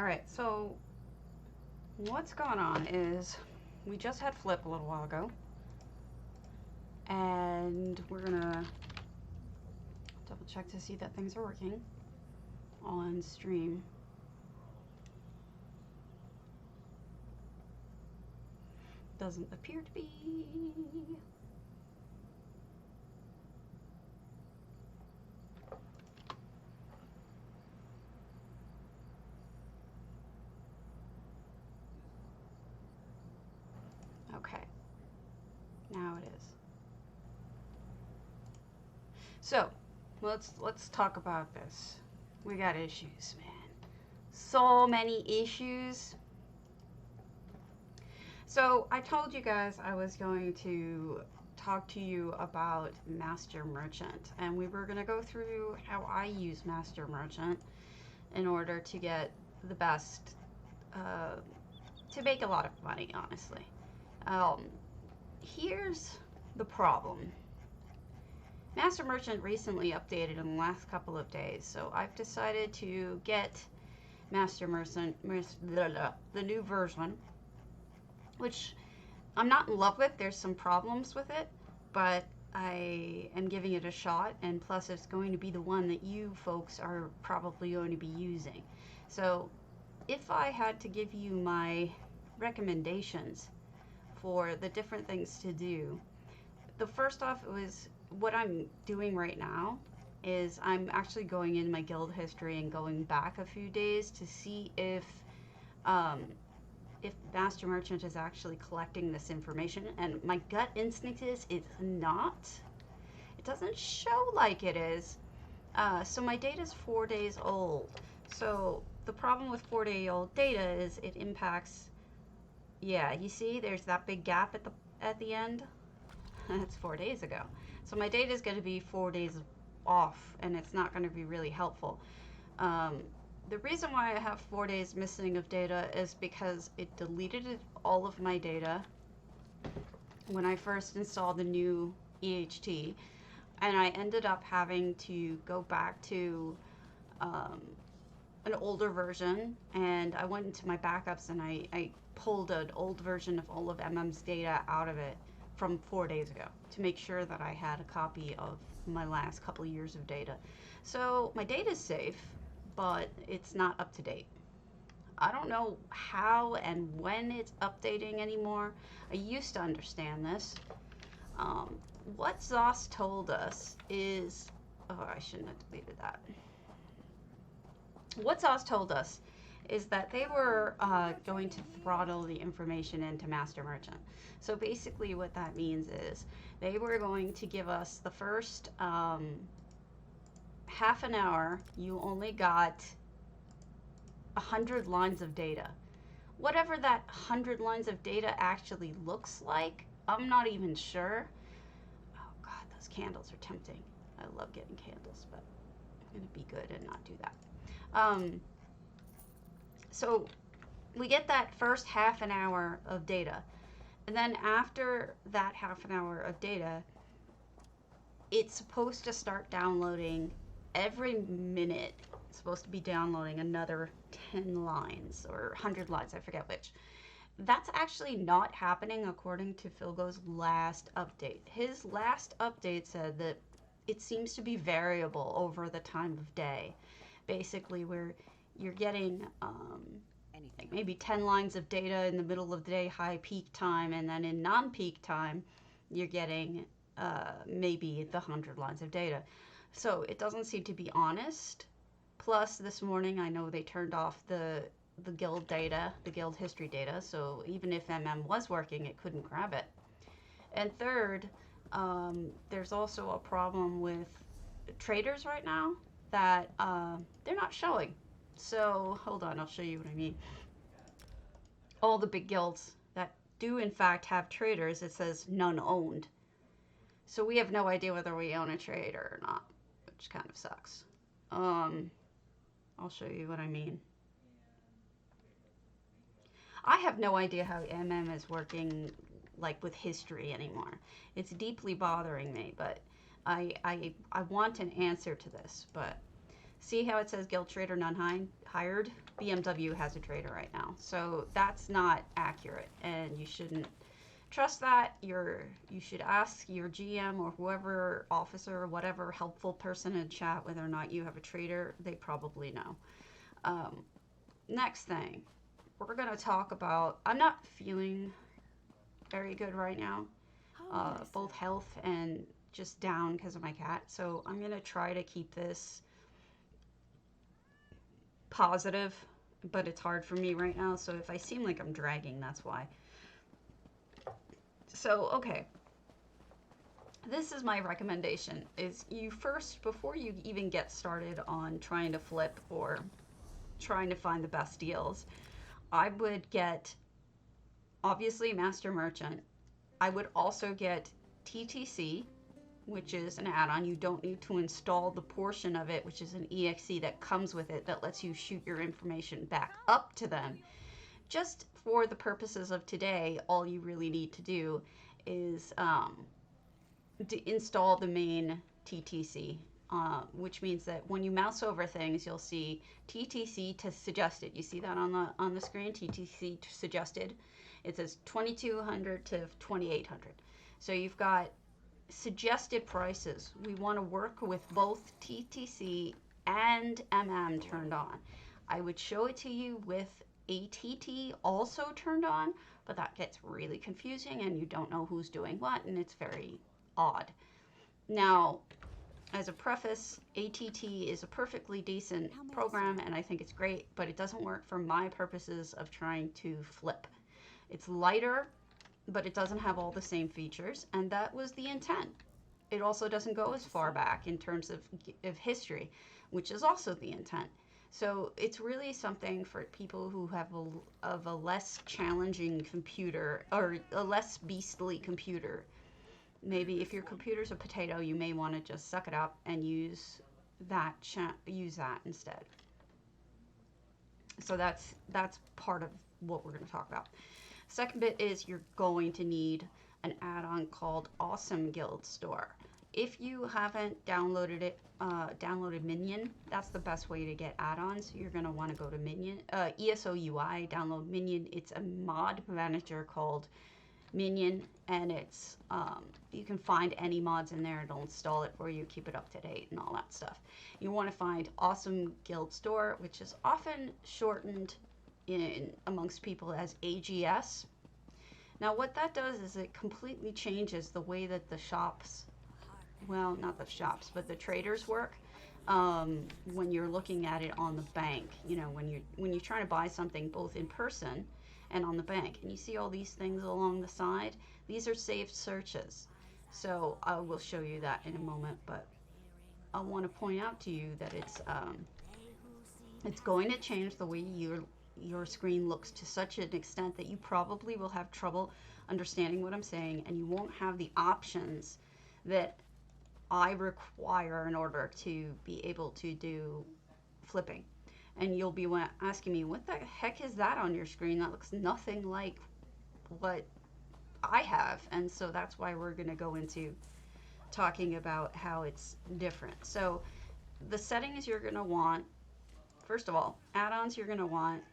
Alright, so what's going on is we just had Flip a little while ago, and we're gonna double check to see that things are working on stream. Doesn't appear to be. Okay, now it is. So let's talk about this. We got issues, man. So many issues. So I told you guys I was going to talk to you about Master Merchant, and we were going to go through how I use Master Merchant in order to get the best, to make a lot of money, honestly. Here's the problem. Master Merchant recently updated in the last couple of days, so I've decided to get Master Merchant, the new version, which I'm not in love with. There's some problems with it, but I am giving it a shot, and plus it's going to be the one that you folks are probably going to be using. So if I had to give you my recommendations for the different things to do, the first off was what I'm doing right now is I'm actually going in my guild history and going back a few days to see if Master Merchant is actually collecting this information, and my gut instinct is it's not. It doesn't show like it is. So my data is 4 days old. So the problem with 4-day-old data is it impacts. Yeah, you see, there's that big gap at the end. That's 4 days ago. So my data is going to be 4 days off, and it's not going to be really helpful. The reason why I have 4 days missing of data is because it deleted all of my data when I first installed the new EHT, and I ended up having to go back to an older version, and I went into my backups and I pulled an old version of all of MM's data out of it from 4 days ago to make sure that I had a copy of my last couple of years of data. So my data is safe, but it's not up to date. I don't know how and when it's updating anymore. I used to understand this. What ZOS told us is, oh, I shouldn't have deleted that. What ZOS told us is that they were going to throttle the information into Master Merchant. So basically what that means is they were going to give us the first half an hour, you only got 100 lines of data. Whatever that 100 lines of data actually looks like, I'm not even sure. Oh God, those candles are tempting. I love getting candles, but I'm gonna be good and not do that. So we get that first half an hour of data, and then after that half an hour of data, it's supposed to start downloading every minute. It's supposed to be downloading another 10 lines or 100 lines, I forget which. That's actually not happening according to Philgo's last update. His last update said that it seems to be variable over the time of day. Basically, where you're getting like maybe 10 lines of data in the middle of the day, high peak time, and then in non-peak time, you're getting maybe the 100 lines of data. So it doesn't seem to be honest. Plus, this morning, I know they turned off the guild data, the guild history data, so even if MM was working, it couldn't grab it. And third, there's also a problem with traders right now that they're not showing. So hold on, I'll show you what I mean. All the big guilds that do in fact have traders, it says none owned. So we have no idea whether we own a trader or not, which kind of sucks. I'll show you what I mean. I have no idea how MM is working like with history anymore. It's deeply bothering me, but I want an answer to this. But See how it says guild trader none hired? BMW has a trader right now. So that's not accurate, and you shouldn't trust that. You should ask your GM or whoever officer or whatever helpful person in chat whether or not you have a trader. They probably know. Next thing, we're going to talk about, I'm not feeling very good right now, both health and just down because of my cat. So I'm going to try to keep this positive, but it's hard for me right now. So if I seem like I'm dragging, that's why. So, okay. This is my recommendation, is you first, before you even get started on trying to flip or trying to find the best deals, I would get, obviously, Master Merchant. I would also get TTC, which is an add-on. You don't need to install the portion of it, which is an EXE that comes with it that lets you shoot your information back up to them. Just for the purposes of today, all you really need to do is to install the main TTC, which means that when you mouse over things, you'll see TTC to suggested. You see that on the screen, TTC to suggested. It says 2200 to 2800. So you've got suggested prices. We want to work with both TTC and turned on. I would show it to you with ATT also turned on, but that gets really confusing and you don't know who's doing what, and it's very odd. Now, as a preface, ATT is a perfectly decent program and I think it's great, but it doesn't work for my purposes of trying to flip. It's lighter, but it doesn't have all the same features, and that was the intent. It also doesn't go as far back in terms of history, which is also the intent. So it's really something for people who have a less challenging computer or a less beastly computer. Maybe if your computer's a potato, you may want to just suck it up and use that instead. So that's part of what we're going to talk about. Second bit is you're going to need an add-on called Awesome Guild Store. If you haven't downloaded it, downloaded Minion, that's the best way to get add-ons. You're going to want to go to Minion, ESO UI, download Minion. It's a mod manager called Minion, and it's you can find any mods in there. It'll install it for you, keep it up to date, and all that stuff. You want to find Awesome Guild Store, which is often shortened amongst people as AGS. Now what that does is it completely changes the way that the shops, well, not the shops, but the traders work. When you're looking at it on the bank, when you're trying to buy something both in person and on the bank, and you see all these things along the side, these are saved searches. So I will show you that in a moment, but I want to point out to you that it's going to change the way your screen looks to such an extent that you probably will have trouble understanding what I'm saying, and you won't have the options that I require in order to be able to do flipping. And you'll be asking me, what the heck is that on your screen? That looks nothing like what I have. And so that's why we're going to go into talking about how it's different. So the settings you're going to want, first of all, add-ons you're going to want,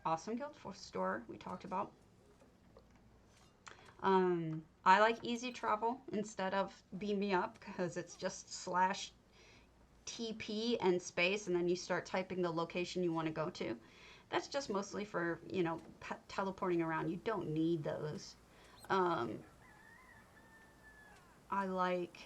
Awesome Guild Store we talked about. I like Easy Travel instead of Beam Me Up because it's just /TP and space, and then you start typing the location you want to go to. That's just mostly for, teleporting around. You don't need those. I like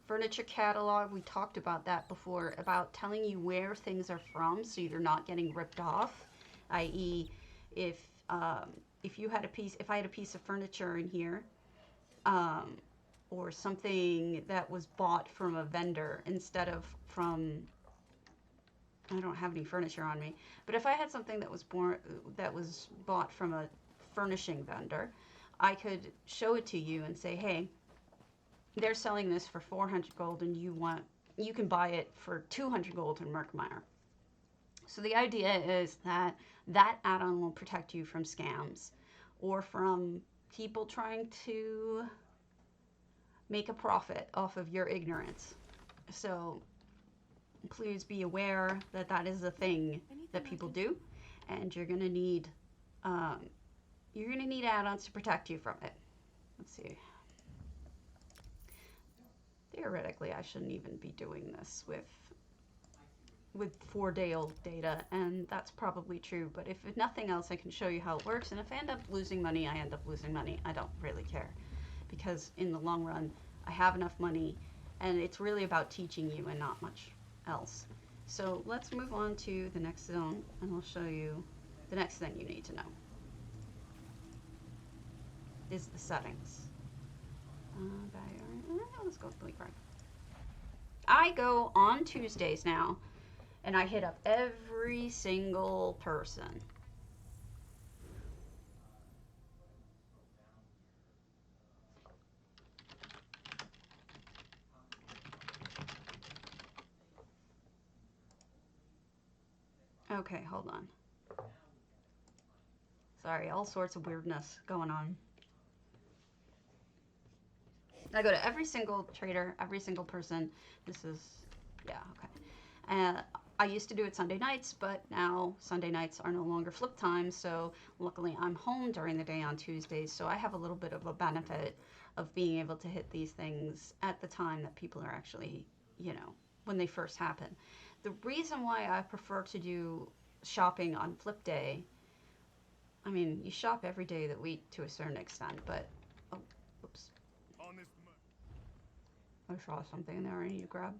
Furniture Catalog. We talked about that before, about telling you where things are from so you're not getting ripped off, i.e. if I had a piece of furniture in here, or something that was bought from a vendor instead of from, I don't have any furniture on me, but if I had something that was bought from a furnishing vendor, I could show it to you and say, hey, they're selling this for 400 gold and you can buy it for 200 gold in Murkmire. So the idea is that add-on will protect you from scams or from people trying to make a profit off of your ignorance. So please be aware that that is a thing that people do, and you're gonna need add-ons to protect you from it. Let's see. Theoretically, I shouldn't even be doing this with 4-day-old data, and that's probably true, but if nothing else, I can show you how it works, and if I end up losing money, I end up losing money. I don't really care, because in the long run, I have enough money, and it's really about teaching you and not much else. So let's move on to the next zone, and I'll show you the next thing you need to know is the settings. Let's go with Bleak Ride. I go on Tuesdays now, and I hit up every single person. Okay, hold on. Sorry, all sorts of weirdness going on. I go to every single trader, every single person. This is, yeah, okay. I used to do it Sunday nights, but now Sunday nights are no longer flip time, so luckily I'm home during the day on Tuesdays, so I have a little bit of a benefit of being able to hit these things at the time that people are actually, you know, when they first happen. The reason why I prefer to do shopping on flip day, I mean, you shop every day of the week to a certain extent, but, oh, oops. I saw something there I need to grab.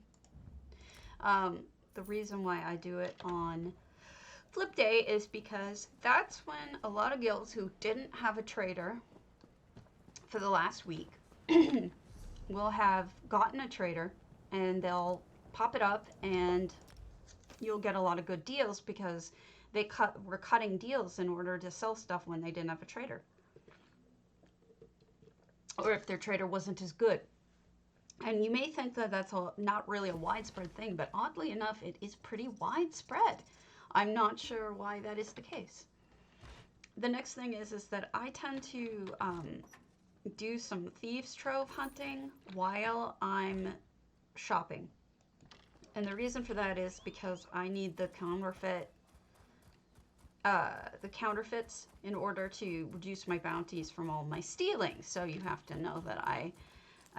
The reason why I do it on flip day is because that's when a lot of guilds who didn't have a trader for the last week will have gotten a trader, and they'll pop it up, and you'll get a lot of good deals because they were cutting deals in order to sell stuff when they didn't have a trader, or if their trader wasn't as good. And you may think that that's not really a widespread thing, but oddly enough, it is pretty widespread. I'm not sure why that is the case. The next thing is that I tend to do some thieves trove hunting while I'm shopping. And the reason for that is because I need the counterfeits in order to reduce my bounties from all my stealing. So you have to know that I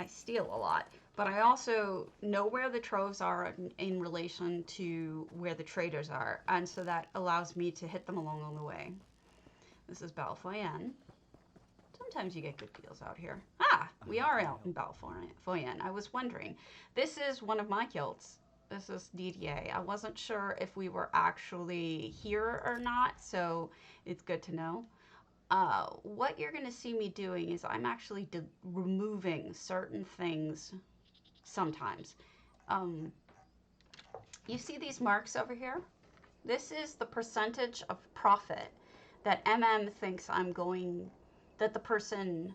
steal a lot, but I also know where the troves are in relation to where the traders are, and so that allows me to hit them along the way. This is Balfoyen. Sometimes you get good deals out here. Ah, we are out in Balfoyen. I was wondering. This is one of my guilds. This is DDA. I wasn't sure if we were actually here or not, so it's good to know. What you're going to see me doing is I'm actually removing certain things sometimes. You see these marks over here? This is the percentage of profit that MM thinks that the person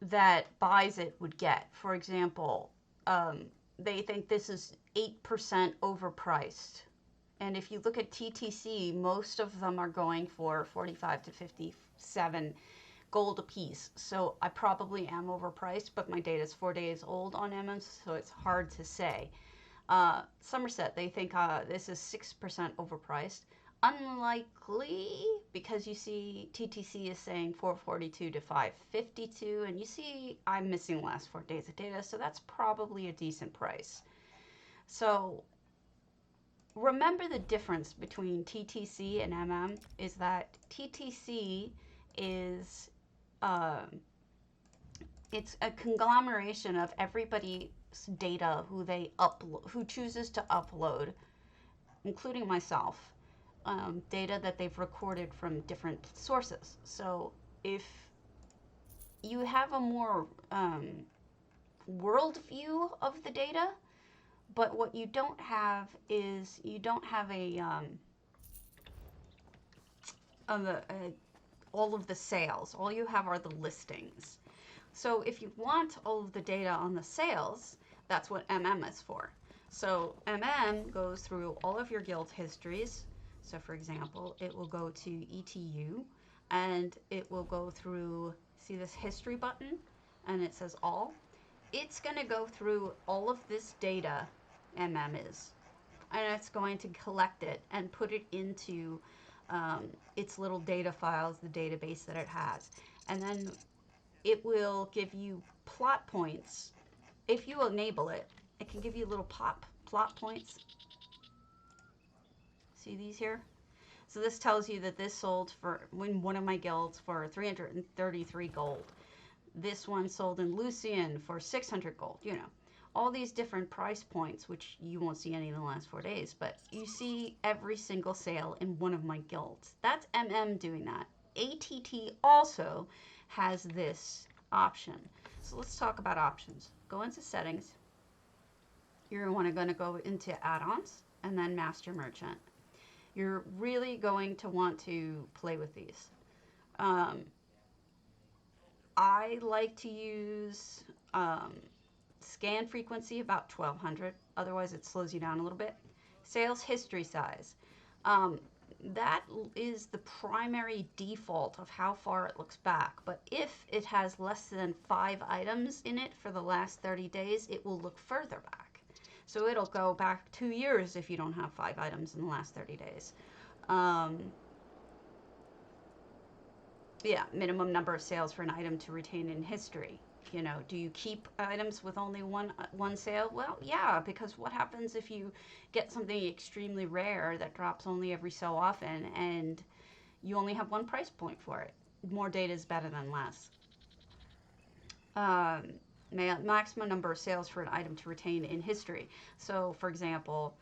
that buys it would get. For example, they think this is 8% overpriced. And if you look at TTC, most of them are going for 45 to 57 gold a piece. So I probably am overpriced, but my data is 4 days old on MM, so it's hard to say. Somerset, they think this is 6% overpriced. Unlikely, because you see TTC is saying 442 to 552, and you see I'm missing the last 4 days of data, so that's probably a decent price. So remember the difference between TTC and MM is that TTC is it's a conglomeration of everybody's data who chooses to upload, including myself, data that they've recorded from different sources. So if you have a more world view of the data, but what you don't have is you don't have all of the sales. All you have are the listings. So if you want all of the data on the sales, that's what MM is for. So MM goes through all of your guild histories. So for example, it will go to ETU, and it will go through, see this history button, and it says all. It's going to go through all of this data is. And it's going to collect it and put it into its little data files, the database that it has. And then it will give you plot points. If you enable it, it can give you little plot points. See these here? So this tells you that this sold for, in one of my guilds, for 333 gold. This one sold in Lucian for 600 gold, you know. All these different price points, which you won't see any in the last 4 days, but you see every single sale in one of my guilds. That's doing that. ATT also has this option. So let's talk about options. Go into settings. You're going to go into add-ons and then master merchant. You're really going to want to play with these. I like to use scan frequency about 1200. Otherwise, it slows you down a little bit. Sales history size. That is the primary default of how far it looks back. But if it has less than 5 items in it for the last 30 days, it will look further back. So it'll go back 2 years if you don't have 5 items in the last 30 days. Yeah, minimum number of sales for an item to retain in history. You know, do you keep items with only one sale? Well, yeah, because what happens if you get something extremely rare that drops only every so often and you only have one price point for it? More data is better than less. Maximum number of sales for an item to retain in history. So, for example,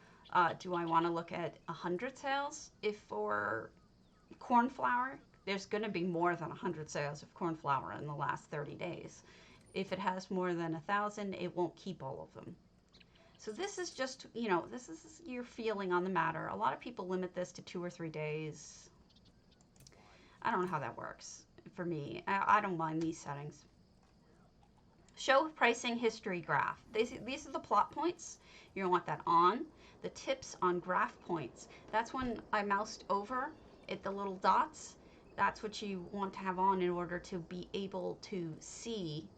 do I want to look at 100 sales? If for corn flour, there's going to be more than 100 sales of corn flour in the last 30 days. If it has more than 1,000, it won't keep all of them. So this is just, you know, this is your feeling on the matter. A lot of people limit this to 2 or 3 days. I don't know how that works for me. I don't mind these settings. Show pricing history graph. These are the plot points. You're going to want that on. The tips on graph points. That's when I moused over at the little dots. That's what you want to have on in order to be able to see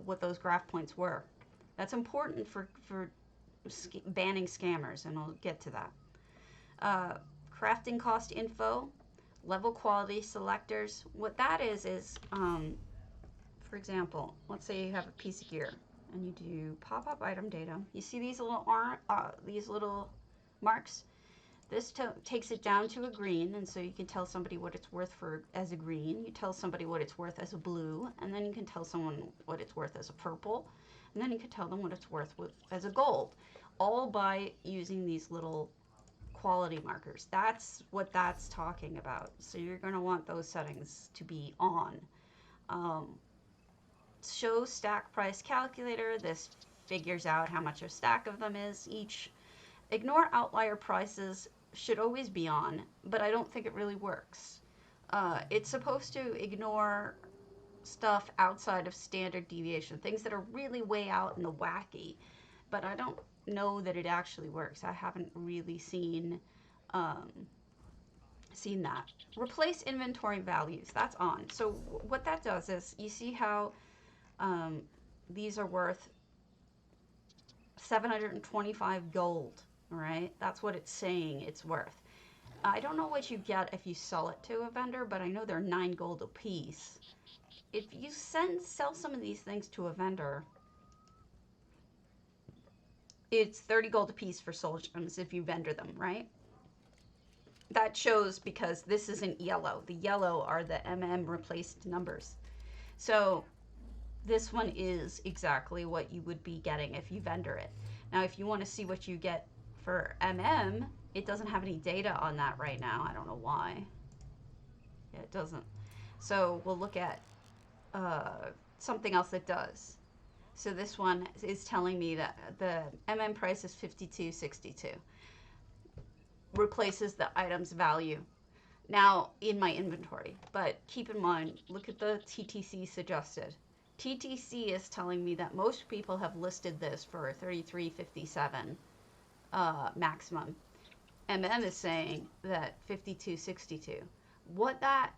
what those graph points were. That's important for banning scammers, and I'll get to that. Crafting cost info, level quality selectors. What that is for example, let's say you have a piece of gear and you do pop-up item data. You see these little marks? This takes it down to a green, and so you can tell somebody what it's worth as a green. You tell somebody what it's worth as a blue, and then you can tell someone what it's worth as a purple, and then you can tell them what it's worth as a gold, all by using these little quality markers. That's what that's talking about. So you're going to want those settings to be on. Show stack price calculator. This figures out how much a stack of them is each. Ignore outlier prices should always be on, but I don't think it really works. It's supposed to ignore stuff outside of standard deviation, things that are really way out in the wacky, but I don't know that it actually works. I haven't really seen that. Replace inventory values. That's on. So what that does is, you see how these are worth 725 gold. Right? That's what it's saying it's worth. I don't know what you get if you sell it to a vendor, but I know they're 9 gold a piece. If you sell some of these things to a vendor, it's 30 gold a piece for soul gems if you vendor them, right? That shows because this isn't yellow. The yellow are the replaced numbers. So this one is exactly what you would be getting if you vendor it. Now, if you want to see what you get for it doesn't have any data on that right now. I don't know why. Yeah, it doesn't. So we'll look at something else that does. So this one is telling me that the price is 52.62. Replaces the item's value now in my inventory. But keep in mind, look at the TTC suggested. TTC is telling me that most people have listed this for 33.57. Maximum. Is saying that 52.62. What that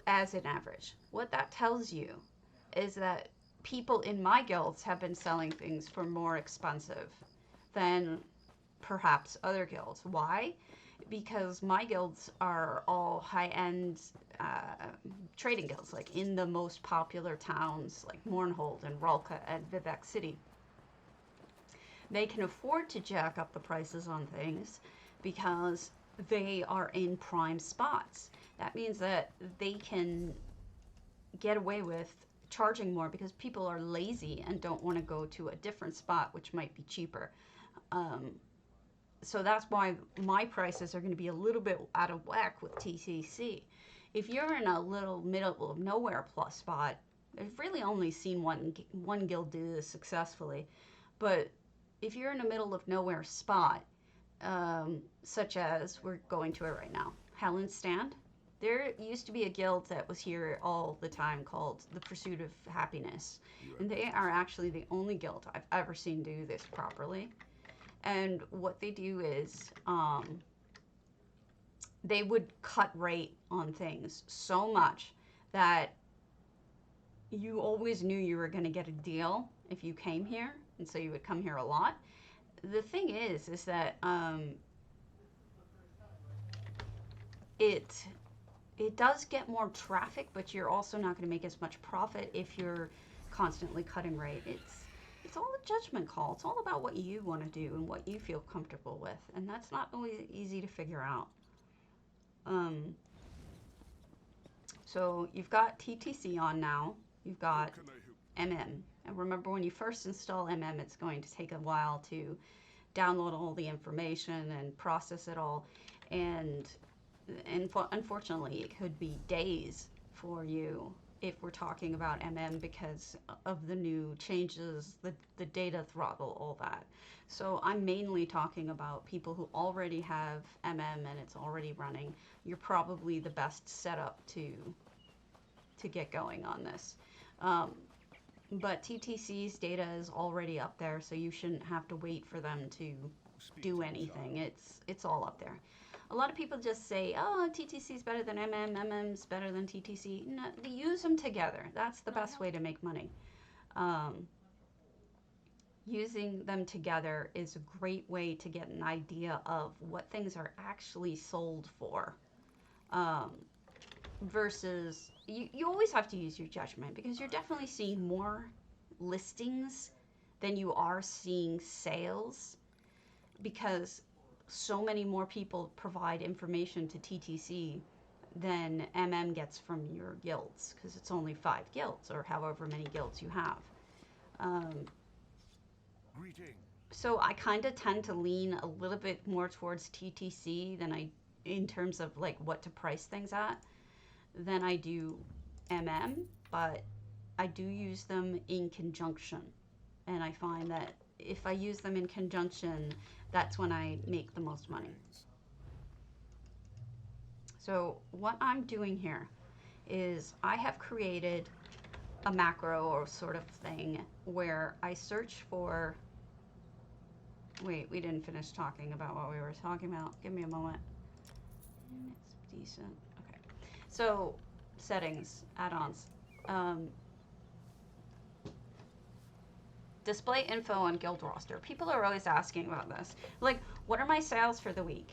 as an average, what that tells you is that people in my guilds have been selling things for more expensive than perhaps other guilds. Why? Because my guilds are all high-end trading guilds, like in the most popular towns like Mournhold and Ralka and Vivec City. They can afford to jack up the prices on things because they are in prime spots. That means that they can get away with charging more because people are lazy and don't want to go to a different spot which might be cheaper. So that's why my prices are going to be a little bit out of whack with TTC. If you're in a little middle of nowhere plus spot, I've really only seen one guild do this successfully. But if you're in a middle of nowhere spot, such as we're going to it right now, Helen's Stand, there used to be a guild that was here all the time called the Pursuit of Happiness. And they are actually the only guild I've ever seen do this properly. And what they do is they would cut rate on things so much that you always knew you were going to get a deal if you came here, and so you would come here a lot. The thing is that it does get more traffic, but you're also not going to make as much profit if you're constantly cutting rate. It's all a judgment call. It's all about what you want to do and what you feel comfortable with, and that's not always easy to figure out. So you've got TTC on now. You've got MM. And remember, when you first install MM, it's going to take a while to download all the information and process it all. And unfortunately, it could be days for you if we're talking about MM because of the new changes, the data throttle, all that. So I'm mainly talking about people who already have MM and it's already running. You're probably the best setup to get going on this. But TTC's data is already up there, so you shouldn't have to wait for them to do anything. It's all up there. A lot of people just say, oh, TTC is better than MM, MM's better than TTC. No, use them together. That's the best way to make money. Using them together is a great way to get an idea of what things are actually sold for. Versus, you always have to use your judgment because you're definitely seeing more listings than you are seeing sales because so many more people provide information to TTC than MM gets from your guilds because it's only 5 guilds or however many guilds you have. So I kind of tend to lean a little bit more towards TTC than I, in terms of like what to price things at, than I do MM, but I do use them in conjunction. And I find that if I use them in conjunction, that's when I make the most money. So what I'm doing here is I have created a macro or sort of thing where I search for, wait, we didn't finish talking about what we were talking about. Give me a moment. It's decent. Okay. So settings, add-ons. Display info on guild roster. People are always asking about this. Like, what are my sales for the week?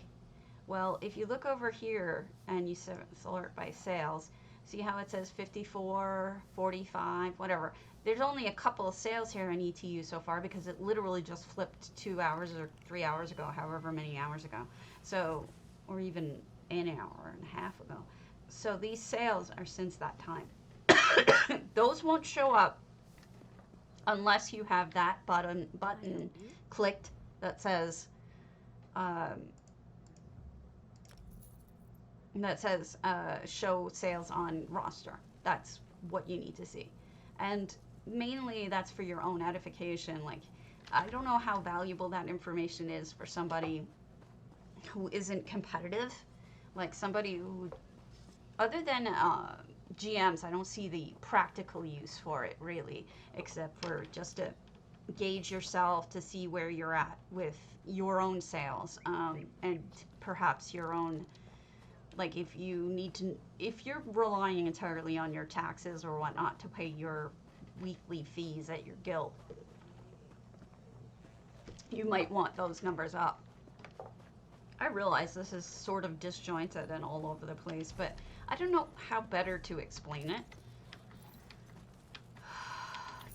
Well, if you look over here and you sort by sales, see how it says 54, 45, whatever. There's only a couple of sales here I need to use so far because it literally just flipped 2 hours or 3 hours ago, however many hours ago. So, or even an hour and a half ago. So these sales are since that time. Those won't show up unless you have that button clicked that says show sales on roster. That's what you need to see. And mainly that's for your own edification. Like, I don't know how valuable that information is for somebody who isn't competitive. Like somebody who, other than GMs, I don't see the practical use for it really, except for just to gauge yourself to see where you're at with your own sales, and perhaps your own, like if you're relying entirely on your taxes or whatnot to pay your weekly fees at your guild, you might want those numbers up. I realize this is sort of disjointed and all over the place, but I don't know how better to explain it.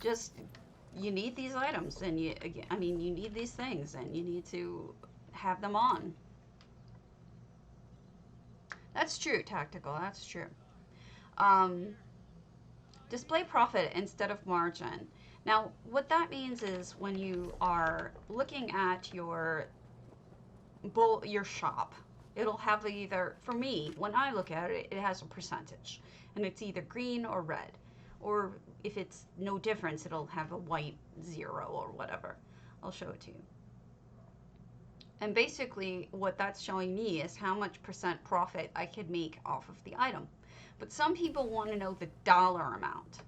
Just, you need these items, and you need these things, and you need to have them on. That's true, Tactical, that's true. Display profit instead of margin. Now, what that means is when you are looking at your shop, it'll have either, for me, when I look at it, it has a percentage, and it's either green or red, or if it's no difference, it'll have a white 0 or whatever. I'll show it to you. And basically what that's showing me is how much percent profit I could make off of the item. But some people want to know the dollar amount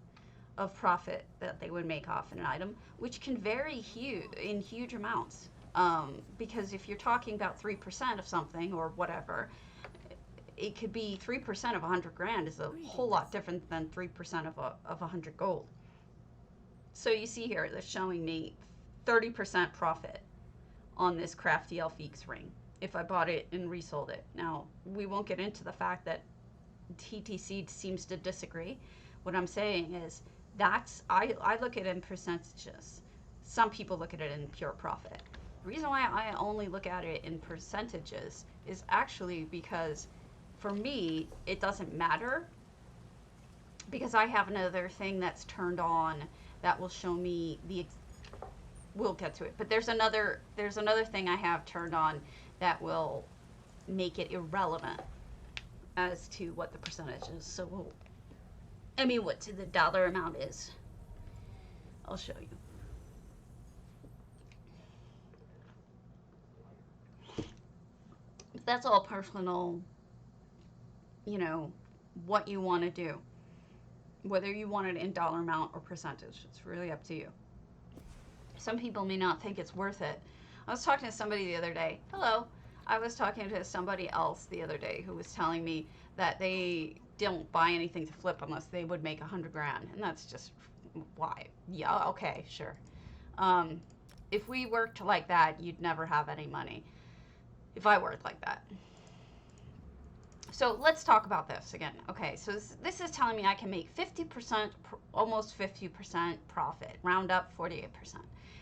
of profit that they would make off an item, which can vary in huge amounts. Because if you're talking about 3% of something or whatever, it could be 3% of 100 grand is a whole lot different than 3% of 100 gold. So you see here, they're showing me 30% profit on this Crafty Elfiques ring if I bought it and resold it. Now, we won't get into the fact that TTC seems to disagree. What I'm saying is I look at it in percentages. Some people look at it in pure profit. The reason why I only look at it in percentages is actually because for me, it doesn't matter, because I have another thing that's turned on that will show me we'll get to it, but there's another thing I have turned on that will make it irrelevant as to what the percentage is. So what the dollar amount is. I'll show you. That's all personal, what you want to do. Whether you want it in dollar amount or percentage, it's really up to you. Some people may not think it's worth it. I was talking to somebody the other day. Hello. I was talking to somebody else the other day who was telling me that they don't buy anything to flip unless they would make 100 grand. And that's just why. Yeah, okay, sure. If we worked like that, you'd never have any money. If I worked like that. So let's talk about this again. Okay, so this is telling me I can make 50%, almost 50% profit. Round up 48%.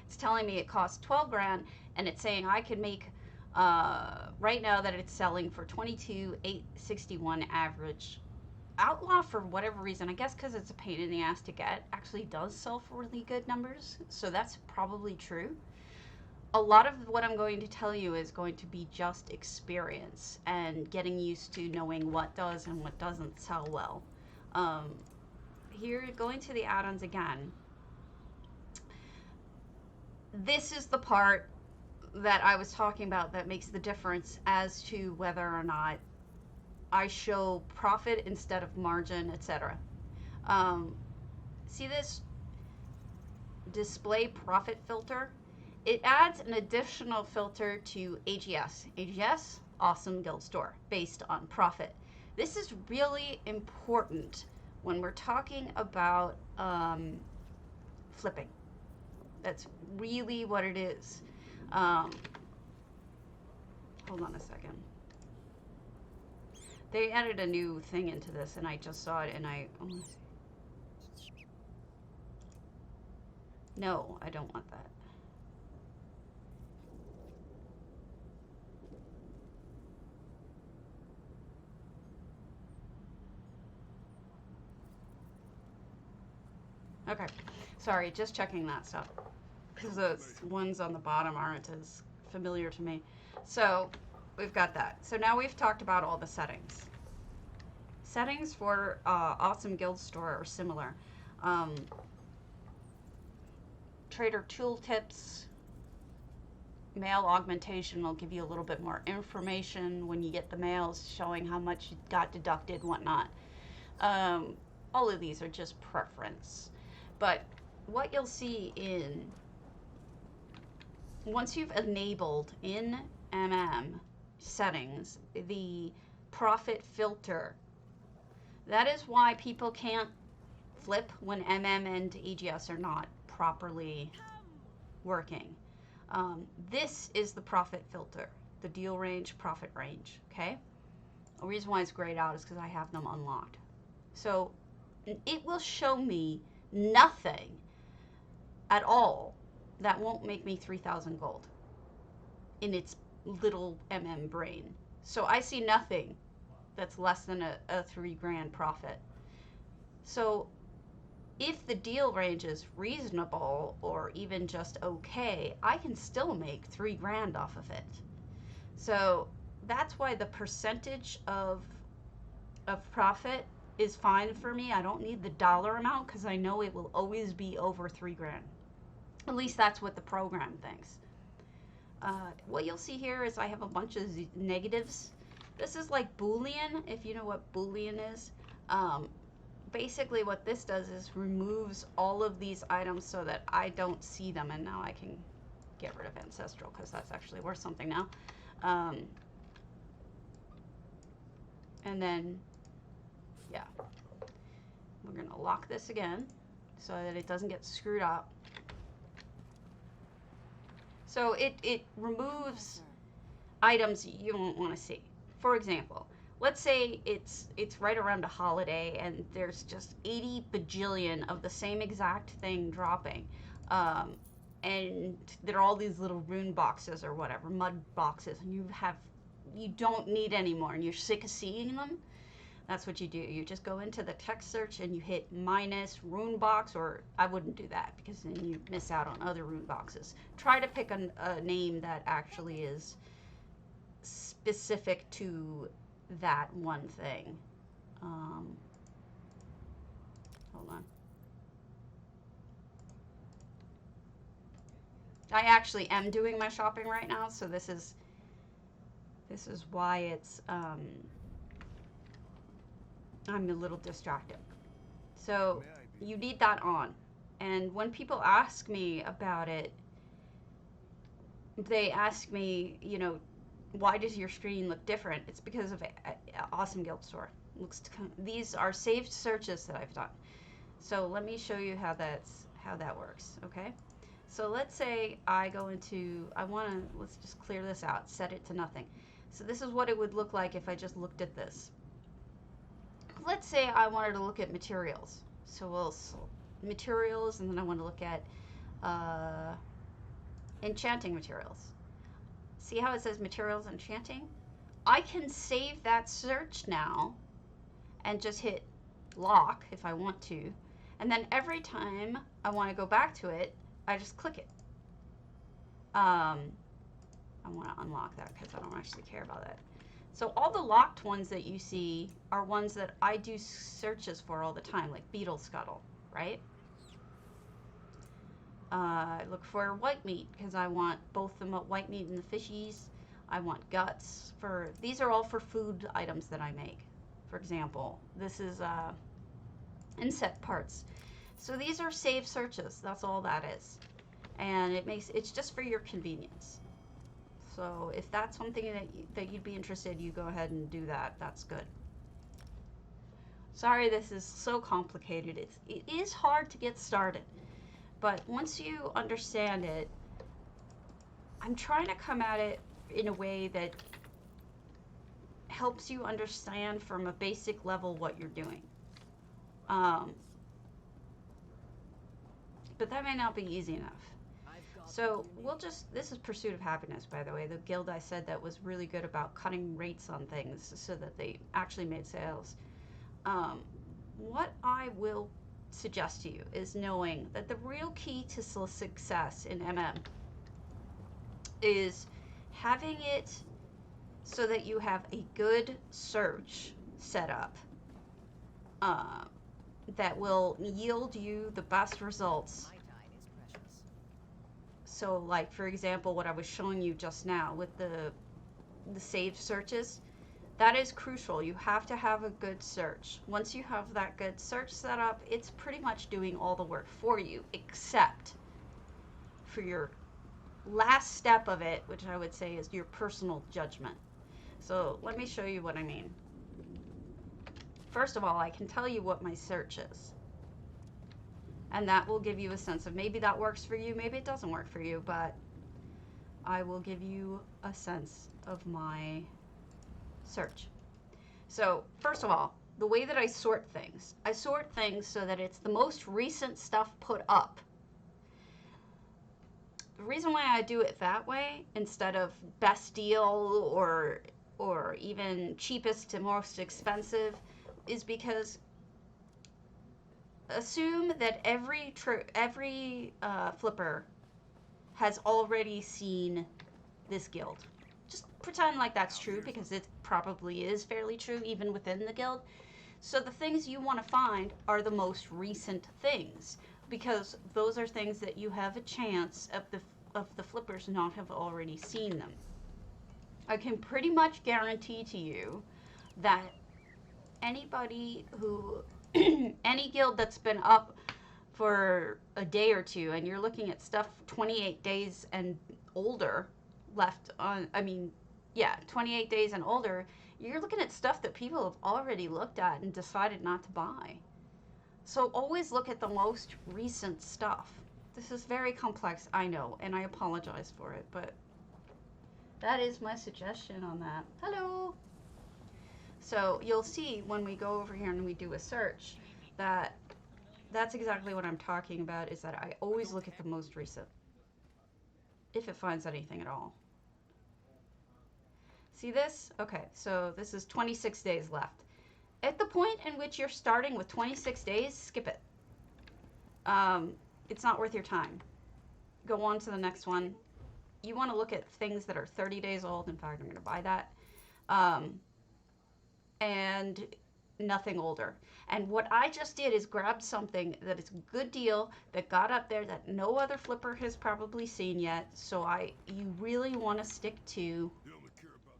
It's telling me it costs 12 grand, and it's saying I could make, right now that it's selling for 22,861 average. Outlaw, for whatever reason, I guess because it's a pain in the ass to get, actually does sell for really good numbers, so that's probably true. A lot of what I'm going to tell you is going to be just experience and getting used to knowing what does and what doesn't sell well. Here, going to the add-ons again. This is the part that I was talking about that makes the difference as to whether or not I show profit instead of margin, etc. See this display profit filter? It adds an additional filter to AGS. AGS, Awesome Guild Store, based on profit. This is really important when we're talking about flipping. That's really what it is. Hold on a second. They added a new thing into this, and I just saw it, and no, I don't want that. Okay, sorry, just checking that stuff, because the ones on the bottom aren't as familiar to me. So we've got that. So now we've talked about all the settings. Settings for Awesome Guild Store are similar. Trader tooltips, mail augmentation will give you a little bit more information when you get the mails showing how much you got deducted and whatnot. All of these are just preference. But what you'll see once you've enabled in settings, the profit filter, that is why people can't flip when and AGS are not properly working. This is the profit filter, the deal range, profit range, okay? The reason why it's grayed out is because I have them unlocked. So it will show me nothing at all that won't make me 3,000 gold in its little brain. So I see nothing that's less than a 3 grand profit. So if the deal range is reasonable or even just okay, I can still make 3 grand off of it. So that's why the percentage of profit is fine for me. I don't need the dollar amount because I know it will always be over 3 grand. At least that's what the program thinks. What you'll see here is I have a bunch of negatives. This is like Boolean, if you know what Boolean is. Basically what this does is removes all of these items so that I don't see them, and now I can get rid of Ancestral because that's actually worth something now. And then, yeah, we're gonna lock this again so that it doesn't get screwed up. So it removes items you won't want to see. For example, let's say it's right around a holiday and there's just 80 bajillion of the same exact thing dropping. And there are all these little rune boxes or whatever, mud boxes, and you don't need any more and you're sick of seeing them. That's what you do. You just go into the text search and you hit minus rune box, or I wouldn't do that because then you miss out on other rune boxes. Try to pick a name that actually is specific to that one thing. Hold on. I actually am doing my shopping right now, so this is why it's I'm a little distracted. So you need that on. And when people ask me about it, they ask me, you know, why does your screen look different? It's because of Awesome Guild Store. These are saved searches that I've done. So let me show you how that works, okay? So let's say I go into, let's just clear this out, set it to nothing. So this is what it would look like if I just looked at this. Let's say I wanted to look at materials. So materials, and then I want to look at enchanting materials. See how it says materials enchanting? I can save that search now and just hit lock if I want to. And then every time I want to go back to it, I just click it. I want to unlock that because I don't actually care about that. So all the locked ones that you see are ones that I do searches for all the time, like beetle scuttle, right? I look for white meat because I want both the white meat and the fishies. I want guts these are all for food items that I make. For example, this is insect parts. So these are saved searches. That's all that is. And it's just for your convenience. So if that's something that you'd be interested, you go ahead and do that. That's good. Sorry this is so complicated. It is hard to get started. But once you understand it, I'm trying to come at it in a way that helps you understand from a basic level what you're doing. But that may not be easy enough. So this is Pursuit of Happiness, by the way, the guild I said that was really good about cutting rates on things so that they actually made sales. What I will suggest to you is knowing that the real key to success in MM is having it so that you have a good search set up that will yield you the best results. So like, for example, what I was showing you just now with the saved searches, that is crucial. You have to have a good search. Once you have that good search set up, it's pretty much doing all the work for you, except for your last step of it, which I would say is your personal judgment. So let me show you what I mean. First of all, I can tell you what my search is. And that will give you a sense of maybe that works for you, maybe it doesn't work for you, but I will give you a sense of my search. So, first of all, the way that I sort things so that it's the most recent stuff put up. The reason why I do it that way instead of best deal or even cheapest to most expensive is because assume that every flipper has already seen this guild. Just pretend like that's true because it probably is fairly true even within the guild. So the things you want to find are the most recent things because those are things that you have a chance of the flippers not have already seen them. I can pretty much guarantee to you that anybody who any guild that's been up for a day or two and you're looking at stuff 28 days and older left on, I mean, yeah, 28 days and older, you're looking at stuff that people have already looked at and decided not to buy. So always look at the most recent stuff. This is very complex, I know, and I apologize for it, but that is my suggestion on that. Hello! So you'll see when we go over here and we do a search that that's exactly what I'm talking about, is that I always look at the most recent, if it finds anything at all. See this? Okay, so this is 26 days left. At the point in which you're starting with 26 days, skip it. It's not worth your time. Go on to the next one. You want to look at things that are 30 days old. In fact, I'm going to buy that. And nothing older. And what I just did is grab something that is a good deal that got up there that no other flipper has probably seen yet. So you really want to stick to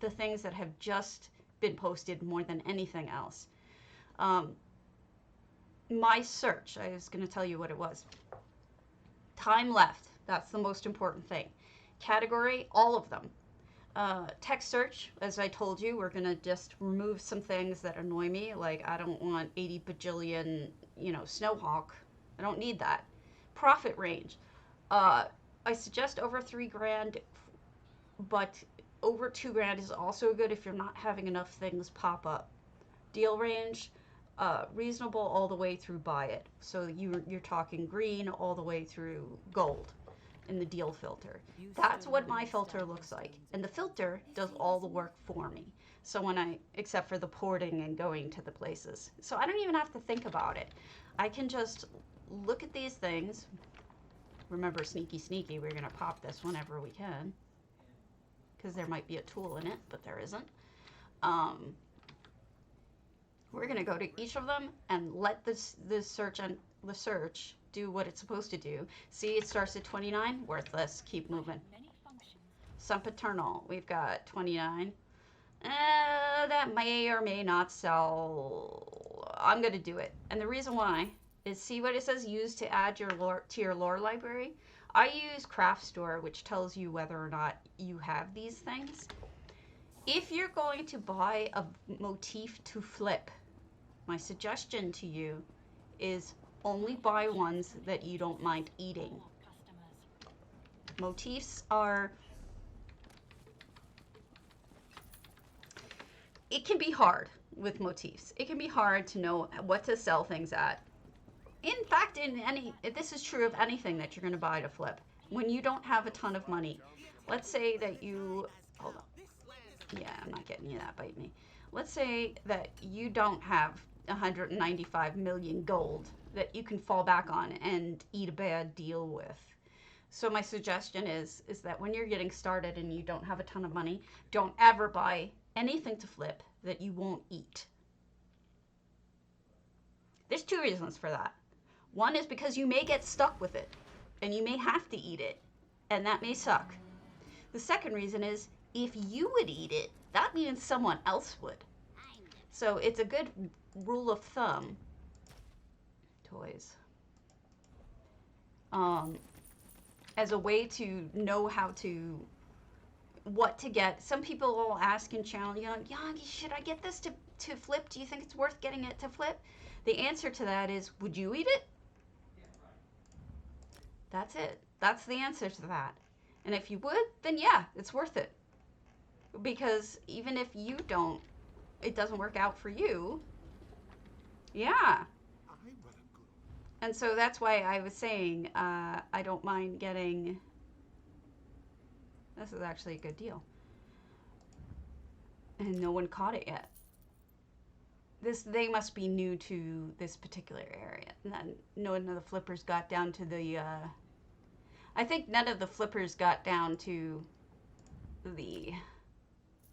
the things that have just been posted more than anything else. My search, I was going to tell you what it was. Time left, that's the most important thing. Category, all of them. Text search, as I told you, we're going to just remove some things that annoy me. Like, I don't want 80 bajillion, Snowhawk. I don't need that. Profit range. I suggest over 3 grand, but over 2 grand is also good if you're not having enough things pop up. Deal range, reasonable all the way through buy it. So you're talking green all the way through gold in the deal filter. That's what my filter looks like. And the filter does all the work for me. So except for the porting and going to the places. So I don't even have to think about it. I can just look at these things. Remember, sneaky, sneaky, we're going to pop this whenever we can. Because there might be a tool in it, but there isn't. We're going to go to each of them and let this search do what it's supposed to do. See, it starts at 29, worthless, keep moving. Sempiternal, we've got 29. That may or may not sell. I'm going to do it. And the reason why is, see what it says, use to add your lore to your lore library? I use Craft Store, which tells you whether or not you have these things. If you're going to buy a motif to flip, my suggestion to you is only buy ones that you don't mind eating. Motifs are... It can be hard with motifs. It can be hard to know what to sell things at. In fact, this is true of anything that you're going to buy to flip. When you don't have a ton of money, let's say that you... Hold on. Yeah, I'm not getting you that, bite me. Let's say that you don't have 195 million gold that you can fall back on and eat a bad deal with. So my suggestion is that when you're getting started and you don't have a ton of money, don't ever buy anything to flip that you won't eat. There's 2 reasons for that. One is because you may get stuck with it and you may have to eat it, and that may suck. The second reason is if you would eat it, that means someone else would. So it's a good rule of thumb. Toys. As a way to know what to get. Some people will ask and challenge, Yagi, should I get this to flip? Do you think it's worth getting it to flip? The answer to that is, would you eat it? That's it. That's the answer to that. And if you would, then yeah, it's worth it. Because even if you don't, it doesn't work out for you. Yeah. And so that's why I was saying I don't mind getting. This is actually a good deal. And no one caught it yet. They must be new to this particular area. None of the flippers got down to the. I think none of the flippers got down to the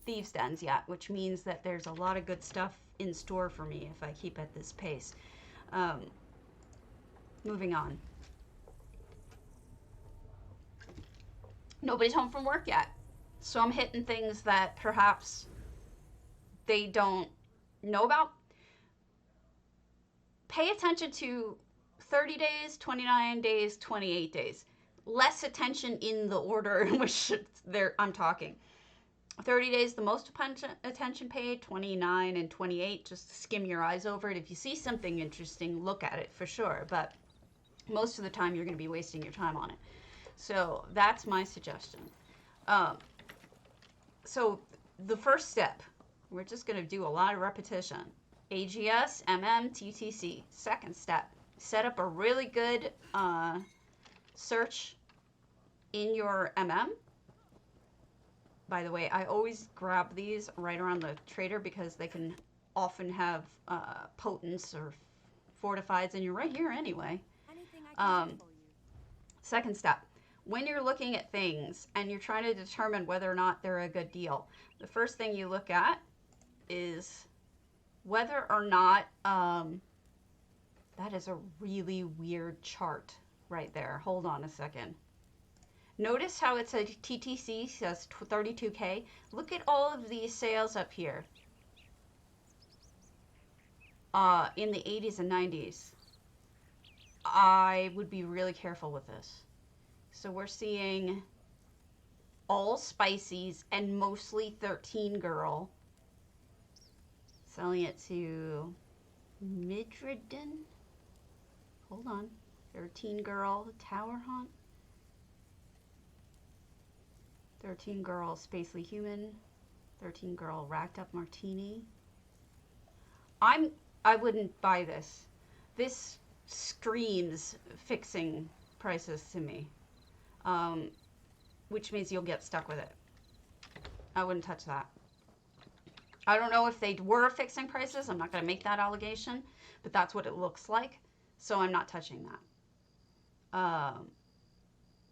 thieves' dens yet, which means that there's a lot of good stuff in store for me if I keep at this pace. Moving on. Nobody's home from work yet, so I'm hitting things that perhaps they don't know about. Pay attention to 30 days, 29 days, 28 days. Less attention in the order in which I'm talking. 30 days, the most attention paid. 29 and 28, just skim your eyes over it. If you see something interesting, look at it for sure. But most of the time, you're going to be wasting your time on it. So that's my suggestion. So the first step, we're just going to do a lot of repetition. AGS, TTC. Second step, set up a really good search in your By the way, I always grab these right around the trader because they can often have potents or fortifieds, and you're right here anyway. Second step, when you're looking at things and you're trying to determine whether or not they're a good deal, the first thing you look at is whether or not, that is a really weird chart right there. Hold on a second. Notice how it says TTC says 32K. Look at all of these sales up here in the 80s and 90s. I would be really careful with this. So we're seeing all spices and mostly 13 girl. Selling it to Midredden. Hold on. 13 girl Tower Haunt. 13 girl Spacely Human. 13 girl Racked Up Martini. I wouldn't buy this. This screams fixing prices to me. Which means you'll get stuck with it. I wouldn't touch that. I don't know if they were fixing prices. I'm not going to make that allegation, but that's what it looks like. So I'm not touching that.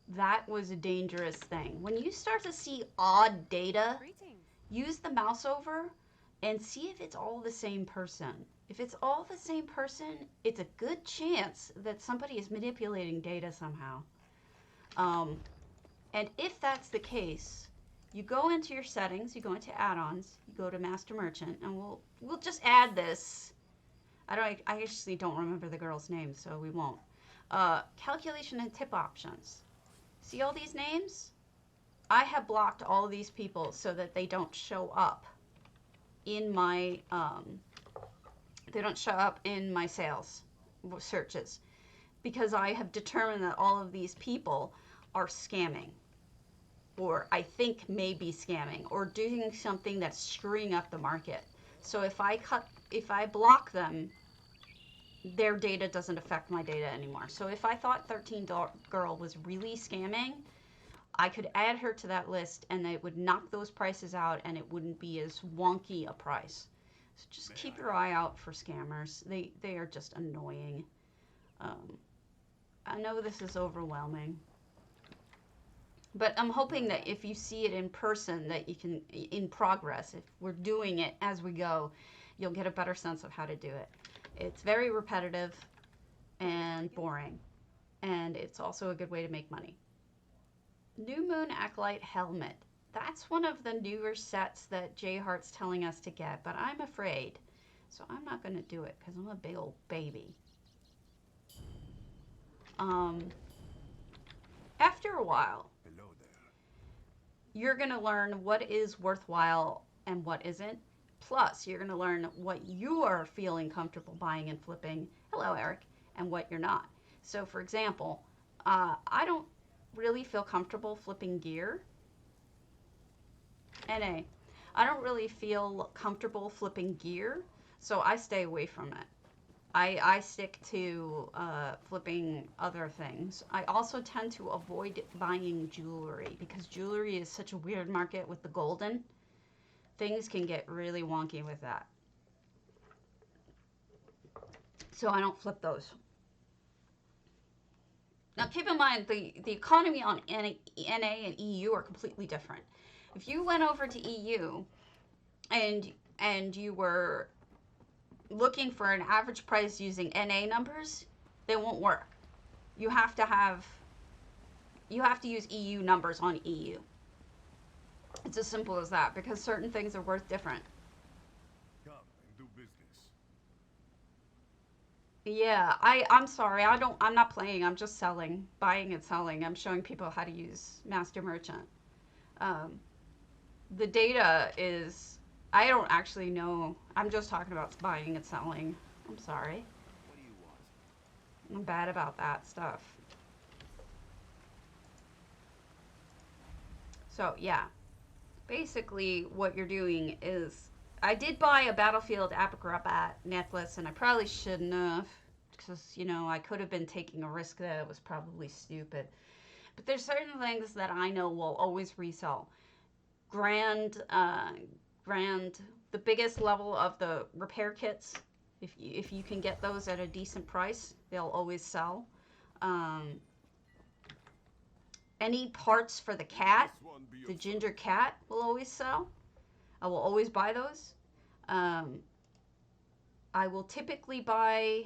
That was a dangerous thing. When you start to see odd data, use the mouse over and see if it's all the same person. If it's all the same person, it's a good chance that somebody is manipulating data somehow. And if that's the case, you go into your settings, you go into add-ons, you go to Master Merchant, and we'll just add this. I actually don't remember the girl's name, so we won't. Calculation and tip options. See all these names? I have blocked all of these people so that they don't show up in my sales searches, because I have determined that all of these people are scamming, or I think may be scamming, or doing something that's screwing up the market. So if I block them, their data doesn't affect my data anymore. So if I thought 13 Girl was really scamming, I could add her to that list and it would knock those prices out and it wouldn't be as wonky a price. So just keep your eye out for scammers. They are just annoying. I know this is overwhelming, but I'm hoping that if you see it in person, that you can, in progress, if we're doing it as we go, you'll get a better sense of how to do it. It's very repetitive and boring, and it's also a good way to make money. New Moon Acolyte Helmet. That's one of the newer sets that J Heart's telling us to get, but I'm afraid. So I'm not going to do it because I'm a big old baby. After a while, you're going to learn what is worthwhile and what isn't. Plus, you're going to learn what you are feeling comfortable buying and flipping. Hello, Eric. And what you're not. So, for example, I don't really feel comfortable flipping gear. NA. I don't really feel comfortable flipping gear, so I stay away from it. I stick to flipping other things. I also tend to avoid buying jewelry because jewelry is such a weird market with the golden. Things can get really wonky with that. So I don't flip those. Now keep in mind the economy on NA and EU are completely different. If you went over to EU and you were looking for an average price using NA numbers, they won't work. You have to use EU numbers on EU. It's as simple as that because certain things are worth different. Come and do business. Yeah, I'm sorry. I'm not playing. I'm just selling, buying and selling. I'm showing people how to use Master Merchant. Um, the data is, I don't actually know. I'm just talking about buying and selling. I'm sorry. What do you want? I'm bad about that stuff. So yeah, basically what you're doing is, I did buy a Battlefield Acrobat necklace and I probably shouldn't have because, you know, I could have been taking a risk that it was probably stupid. But there's certain things that I know will always resell. Grand, grand, the biggest level of the repair kits, if you can get those at a decent price, they'll always sell. Um, any parts for the cat, the ginger cat will always sell. I will always buy those. Um, I will typically buy.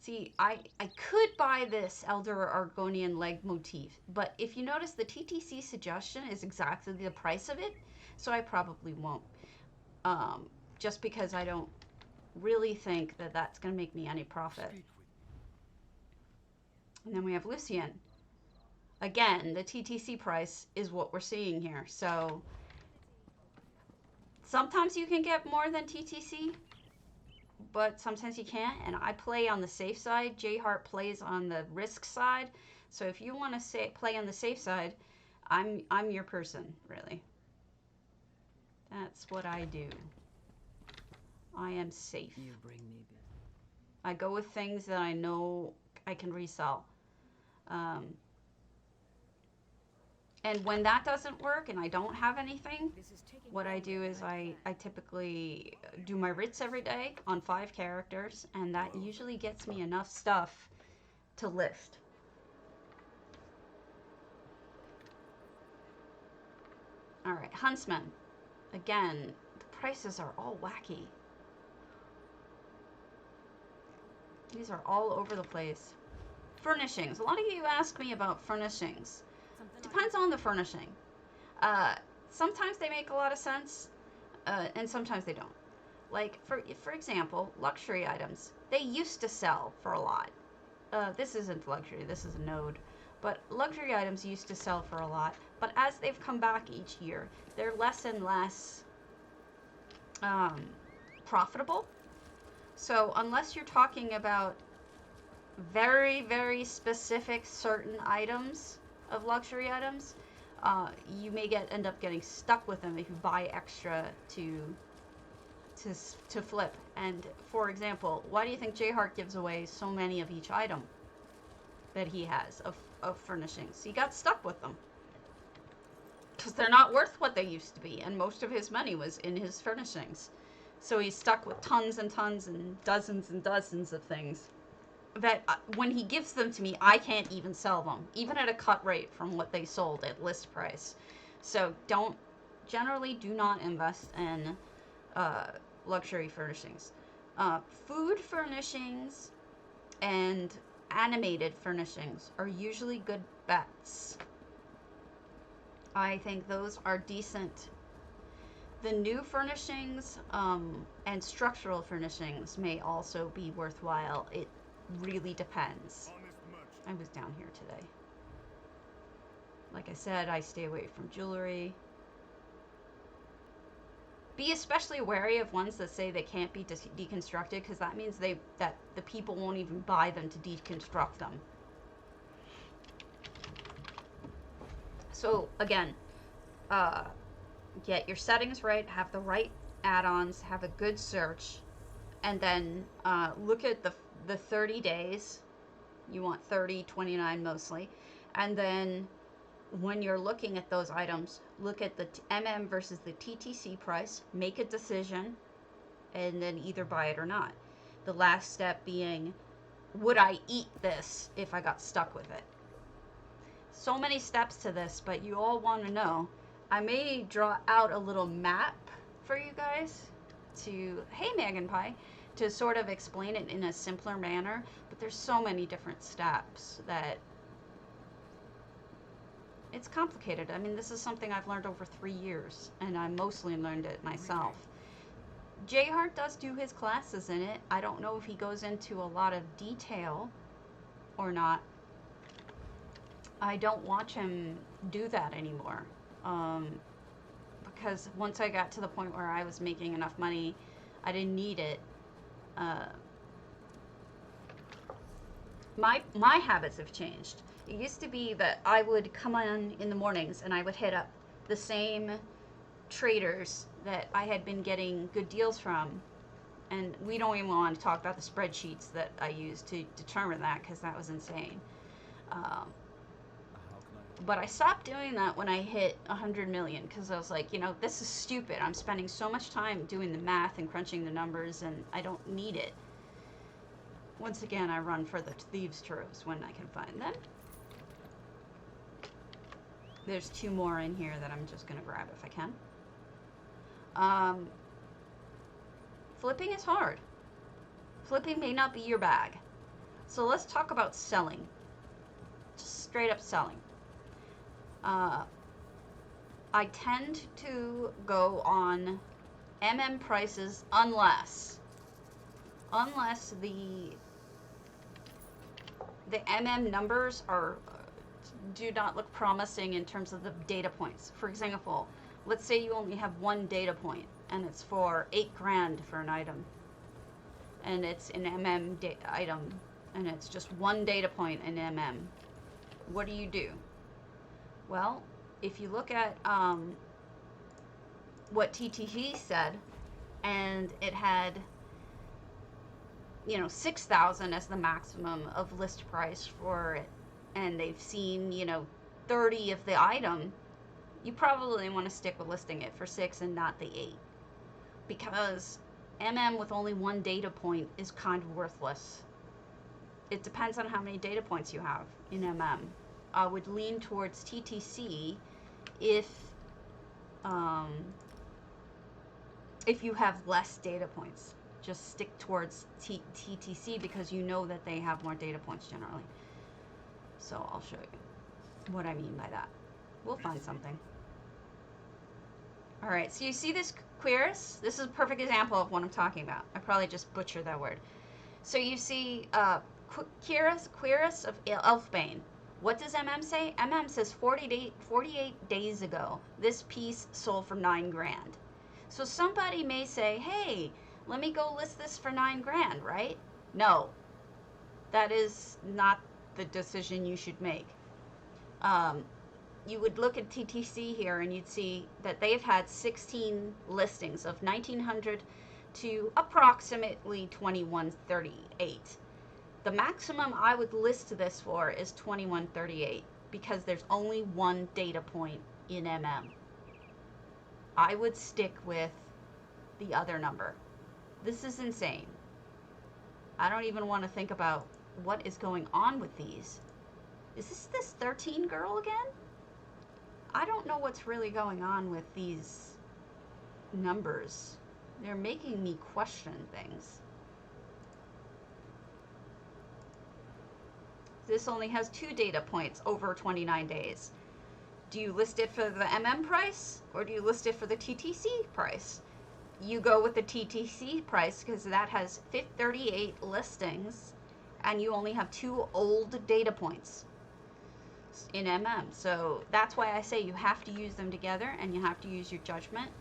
See, I could buy this Elder Argonian leg motif, but if you notice, the TTC suggestion is exactly the price of it, so I probably won't. Just because I don't really think that that's going to make me any profit. And then we have Lucian. Again, the TTC price is what we're seeing here. So sometimes you can get more than TTC, but sometimes you can't. And I play on the safe side. J Hart plays on the risk side. So if you want to play on the safe side, I'm your person, really. That's what I do. I am safe. You bring me business. I go with things that I know I can resell. And when that doesn't work and I don't have anything, what I do is I typically do my writs every day on 5 characters, and that usually gets me enough stuff to list. Alright, Huntsman. Again, the prices are all wacky. These are all over the place. Furnishings. A lot of you ask me about furnishings. Depends on the furnishing. Sometimes they make a lot of sense, and sometimes they don't. Like, for example, luxury items. They used to sell for a lot. This isn't luxury, this is a node. But luxury items used to sell for a lot. But as they've come back each year, they're less and less profitable. So unless you're talking about very, very specific certain items of luxury items, you may end up getting stuck with them if you buy extra to flip. And for example, why do you think J Hart gives away so many of each item that he has of furnishings? He got stuck with them because they're not worth what they used to be, and most of his money was in his furnishings. So he's stuck with tons and tons and dozens of things that when he gives them to me, I can't even sell them, even at a cut rate from what they sold at list price. So generally do not invest in luxury furnishings. Food furnishings and animated furnishings are usually good bets. I think those are decent. The new furnishings and structural furnishings may also be worthwhile. It really depends. I was down here today. Like I said, I stay away from jewelry. Be especially wary of ones that say they can't be deconstructed, because that means that the people won't even buy them to deconstruct them. So again, get your settings right, have the right add-ons, have a good search, and then look at the 30 days. You want 30, 29 mostly. And then when you're looking at those items, look at the MM versus the TTC price, make a decision, and then either buy it or not. The last step being, would I eat this if I got stuck with it? So many steps to this, but you all want to know. I may draw out a little map for you guys to, hey Megan Pie, to sort of explain it in a simpler manner, but there's so many different steps that it's complicated. I mean, this is something I've learned over 3 years, and I mostly learned it myself. J Hart does do his classes in it. I don't know if he goes into a lot of detail or not. I don't watch him do that anymore. Because once I got to the point where I was making enough money, I didn't need it. My habits have changed. It used to be that I would come on in the mornings and I would hit up the same traders that I had been getting good deals from. And we don't even want to talk about the spreadsheets that I used to determine that, because that was insane. But I stopped doing that when I hit 100 million, because I was like, you know, this is stupid. I'm spending so much time doing the math and crunching the numbers, and I don't need it. Once again, I run for the thieves' troves when I can find them. There's 2 more in here that I'm just going to grab if I can. Flipping is hard. Flipping may not be your bag. So let's talk about selling. Just straight up selling. I tend to go on MM prices unless the MM numbers do not look promising in terms of the data points. For example, let's say you only have 1 data point and it's for 8 grand for an item, and it's an MM item, and it's just 1 data point in MM. What do? Well, if you look at what TTC said, and it had, you know, 6,000 as the maximum of list price for it, and they've seen, you know, 30 of the item, you probably want to stick with listing it for 6 and not the 8, because MM with only 1 data point is kind of worthless. It depends on how many data points you have in MM. I would lean towards TTC if you have less data points. Just stick towards TTC because you know that they have more data points generally. So I'll show you what I mean by that. We'll find something. All right, so you see this Querus? This is a perfect example of what I'm talking about. I probably just butchered that word. So you see Querus of Elfbane. What does MM say? MM says 48 days ago, this piece sold for 9 grand. So somebody may say, hey, let me go list this for 9 grand, right? No, that is not the decision you should make. You would look at TTC here and you'd see that they've had 16 listings of 1900 to approximately 2138. The maximum I would list this for is 2138 because there's only 1 data point in MM. I would stick with the other number. This is insane. I don't even want to think about what is going on with these. Is this 13 girl again? I don't know what's really going on with these numbers. They're making me question things. This only has 2 data points over 29 days. Do you list it for the MM price or do you list it for the TTC price? You go with the TTC price because that has 38 listings and you only have 2 old data points in MM. So that's why I say you have to use them together and you have to use your judgment.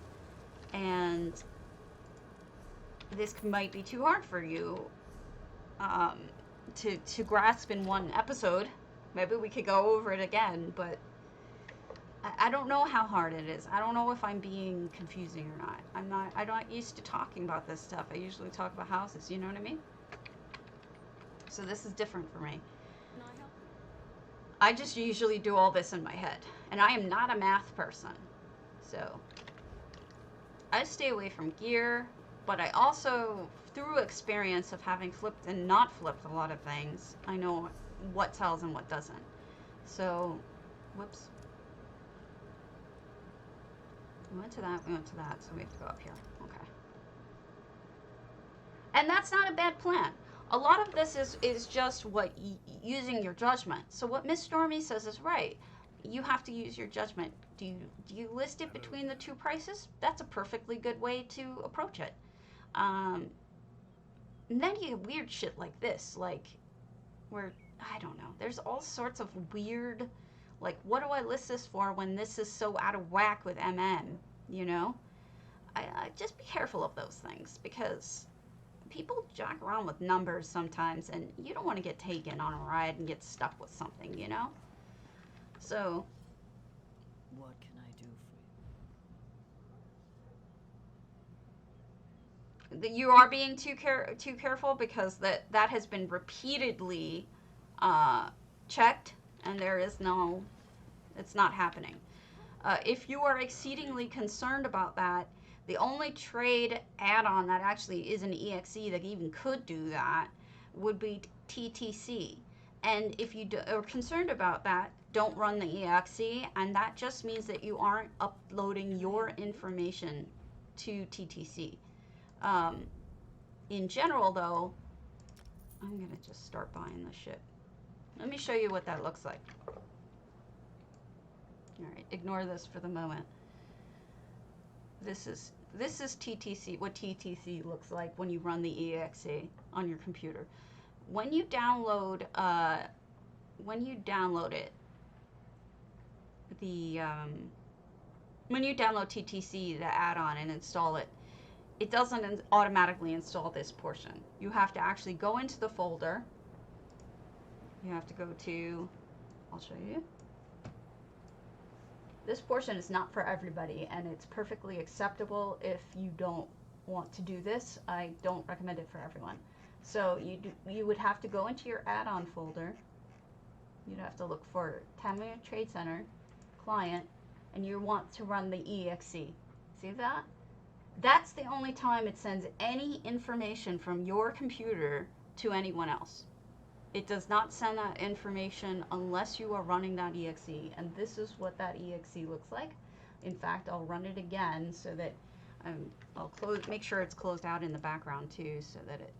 And this might be too hard for you to grasp in one episode. Maybe we could go over it again, but I don't know how hard it is. I don't know if I'm being confusing or not. I'm not used to talking about this stuff. I usually talk about houses, you know what I mean? So this is different for me. Can I help? I just usually do all this in my head. And I am not a math person. So I stay away from gear, but I also, through experience of having flipped and not flipped a lot of things, I know what sells and what doesn't. So, whoops. We went to that, so we have to go up here. Okay. And that's not a bad plan. A lot of this is just what using your judgment. So what Miss Stormy says is right. You have to use your judgment. Do you list it between the two prices? That's a perfectly good way to approach it. And then you get weird shit like this, like where I don't know. There's all sorts of weird, like, what do I list this for when this is so out of whack with MM? You know, I just be careful of those things because people jock around with numbers sometimes, and you don't want to get taken on a ride and get stuck with something, you know. So, What can I do for you? you are being too careful because that has been repeatedly checked, and there is no, it's not happening. If you are exceedingly concerned about that, the only trade add-on that actually is an EXE that even could do that would be TTC. And if you are concerned about that, don't run the EXE, and that just means that you aren't uploading your information to TTC. In general, though, I'm gonna just start buying this shit. Let me show you what that looks like. Alright, ignore this for the moment. This is TTC, what TTC looks like when you run the EXE on your computer. When you download it, when you download TTC, the add-on, and install it, it doesn't automatically install this portion. You have to actually go into the folder. You have to go to, I'll show you. This portion is not for everybody, and it's perfectly acceptable if you don't want to do this. I don't recommend it for everyone. So you would have to go into your add-on folder. You'd have to look for Tamiya Trade Center, client, and you want to run the EXE. See that? That's the only time it sends any information from your computer to anyone else. It does not send that information unless you are running that EXE, and this is what that EXE looks like. In fact, I'll run it again so that I'll make sure it's closed out in the background too, so that it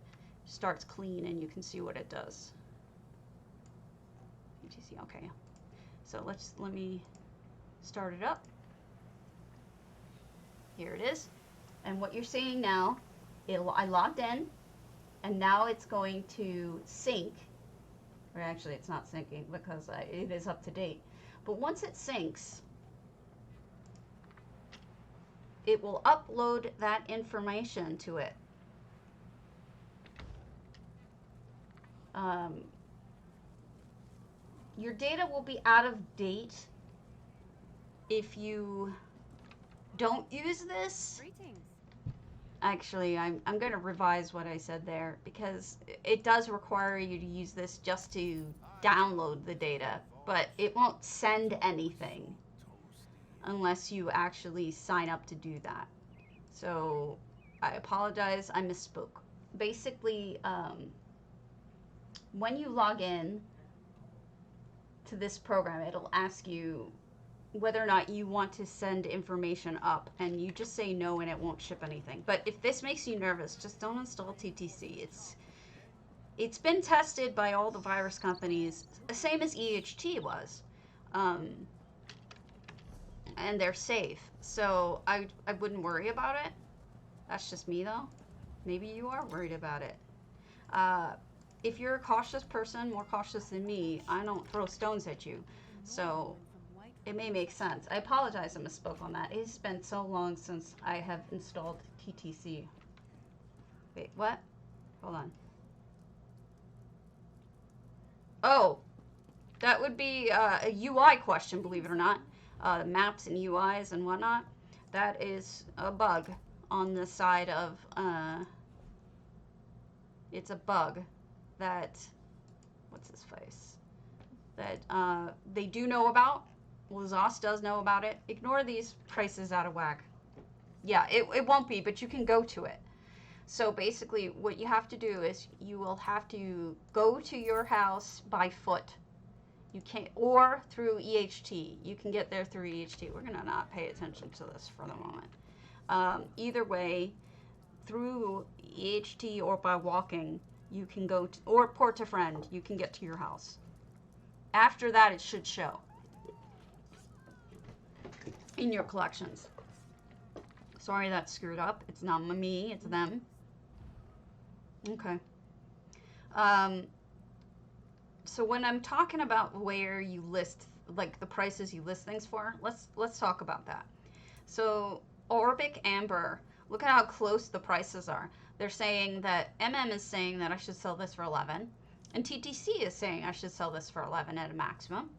starts clean and you can see what it does. ETC, okay. So let me start it up. Here it is, and what you're seeing now, I logged in, and now it's going to sync. Or actually, it's not syncing because it is up to date. But once it syncs, it will upload that information to it. Your data will be out of date if you don't use this. Greetings. Actually, I'm going to revise what I said there because it does require you to use this just to download the data, but it won't send anything unless you actually sign up to do that. So I apologize, I misspoke. Basically, when you log in to this program, it'll ask you whether or not you want to send information up, and you just say no and it won't ship anything. But if this makes you nervous, just don't install TTC. It's been tested by all the virus companies, same as EHT was, and they're safe. So I wouldn't worry about it. That's just me though. Maybe you are worried about it. If you're a cautious person, more cautious than me, I don't throw stones at you. So it may make sense. I apologize I misspoke on that. It's been so long since I have installed TTC. Wait, what? Hold on. Oh, that would be a UI question, believe it or not. maps and UIs and whatnot, that is a bug on the side of, it's a bug that, what's his face, that they do know about. Lazos does know about it. Ignore these prices out of whack. Yeah, it won't be, but you can go to it. So basically what you have to do is you will have to go to your house by foot. You can't, or through EHT. You can get there through EHT. We're going to not pay attention to this for the moment. Either way, through EHT or by walking, you can go to, or port a friend, you can get to your house. After that, it should show in your collections. Sorry that's screwed up. It's not me, it's them. Okay. So when I'm talking about where you list, like the prices you list things for, let's talk about that. So Orbic Amber, look at how close the prices are. They're saying that MM is saying that I should sell this for 11, and TTC is saying I should sell this for 11 at a maximum.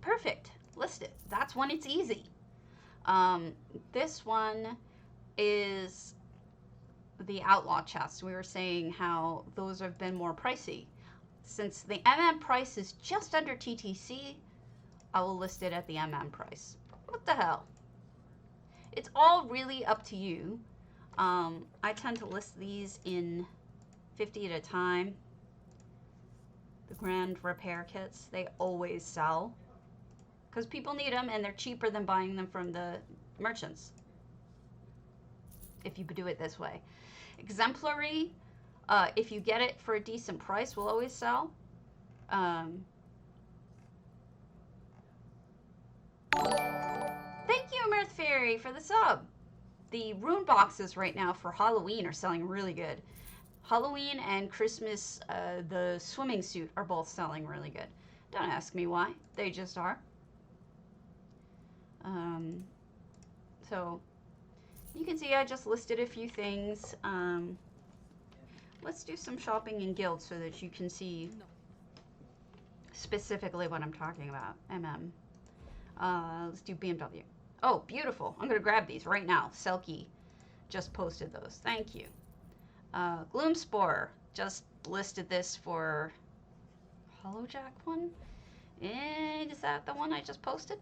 Perfect. List it. That's when it's easy. This one is the Outlaw chest. We were saying how those have been more pricey. Since the MM price is just under TTC, I will list it at the MM price. What the hell? It's all really up to you. I tend to list these in 50 at a time. The grand repair kits, they always sell because people need them and they're cheaper than buying them from the merchants if you do it this way. Exemplary, if you get it for a decent price, will always sell. Thank you, Mirth Fairy, for the sub. The rune boxes right now for Halloween are selling really good. Halloween and Christmas, the swimming suit are both selling really good. Don't ask me why. They just are. So you can see I just listed a few things. Let's do some shopping in Guild so that you can see specifically what I'm talking about. MM. Let's do BMW. Oh, beautiful. I'm going to grab these right now. Selkie just posted those. Thank you. Gloomspore just listed this for Hollowjack one. And is that the one I just posted?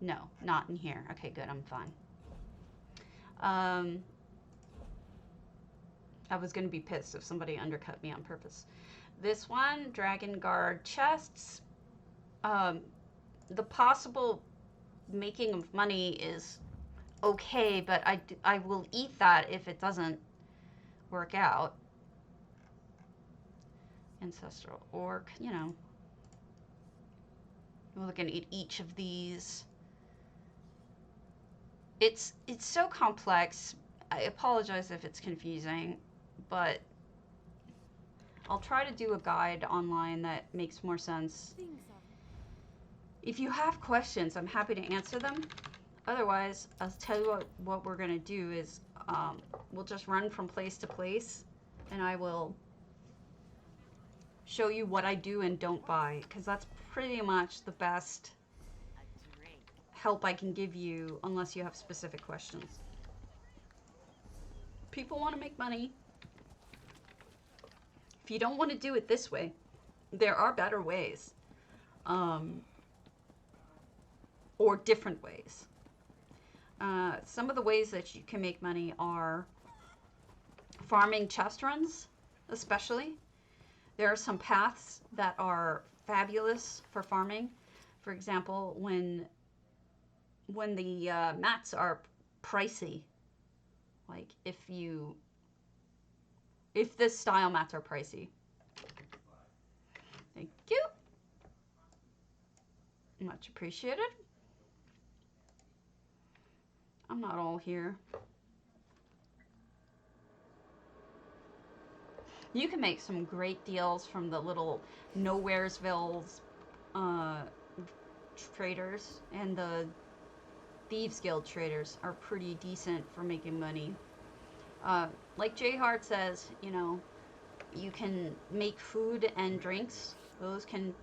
No, not in here. Okay, good. I'm fine. I was going to be pissed if somebody undercut me on purpose. This one, Dragon Guard chests. The possible making of money is okay, but I will eat that if it doesn't work out. Ancestral Orc, you know. We're looking at each of these. It's so complex. I apologize if it's confusing, but I'll try to do a guide online that makes more sense. If you have questions, I'm happy to answer them. Otherwise, I'll tell you what we're going to do is we'll just run from place to place, and I will show you what I do and don't buy, because that's pretty much the best help I can give you unless you have specific questions. People want to make money. If you don't want to do it this way, there are better ways. Or different ways. Some of the ways that you can make money are farming chest runs, especially. There are some paths that are fabulous for farming. For example, when the mats are pricey, like if this style mats are pricey. Thank you. Much appreciated. I'm not all here. You can make some great deals from the little Nowheresvilles traders, and the Thieves Guild traders are pretty decent for making money. Like J Hart says, you know, you can make food and drinks. Those can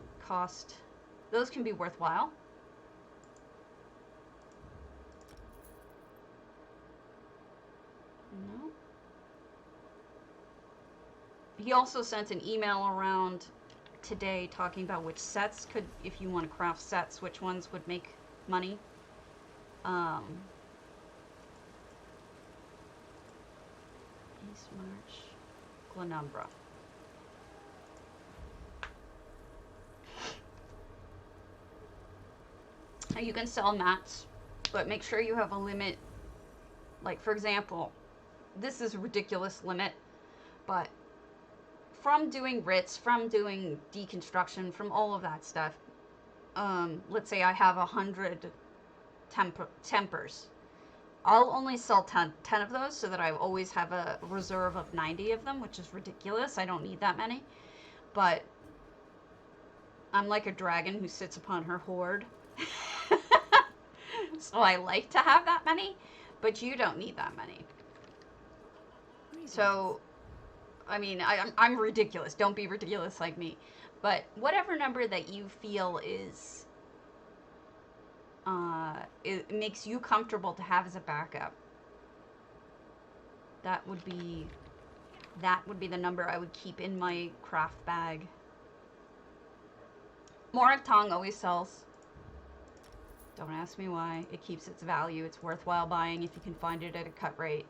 be worthwhile. No. He also sent an email around today talking about which sets could, if you want to craft sets, which ones would make money. East March, Glenumbra. You can sell mats, but make sure you have a limit. Like, for example, this is a ridiculous limit, but from doing writs, from doing deconstruction, from all of that stuff, let's say I have 100 tempers. I'll only sell 10 of those so that I always have a reserve of 90 of them, which is ridiculous. I don't need that many. But I'm like a dragon who sits upon her hoard. So I like to have that many, but you don't need that many. So, I mean, I'm ridiculous. Don't be ridiculous like me. But whatever number that you feel is, it makes you comfortable to have as a backup, that would be the number I would keep in my craft bag. Morag Tong always sells. Don't ask me why. It keeps its value. It's worthwhile buying if you can find it at a cut rate.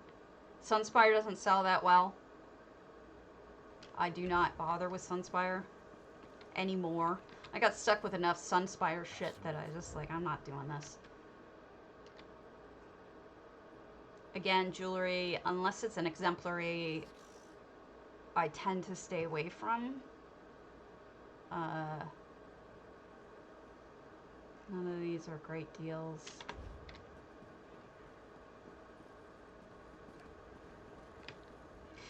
Sunspire doesn't sell that well. I do not bother with Sunspire anymore. I got stuck with enough Sunspire shit that I just like, I'm not doing this. Again, jewelry, unless it's an exemplary, I tend to stay away from. None of these are great deals.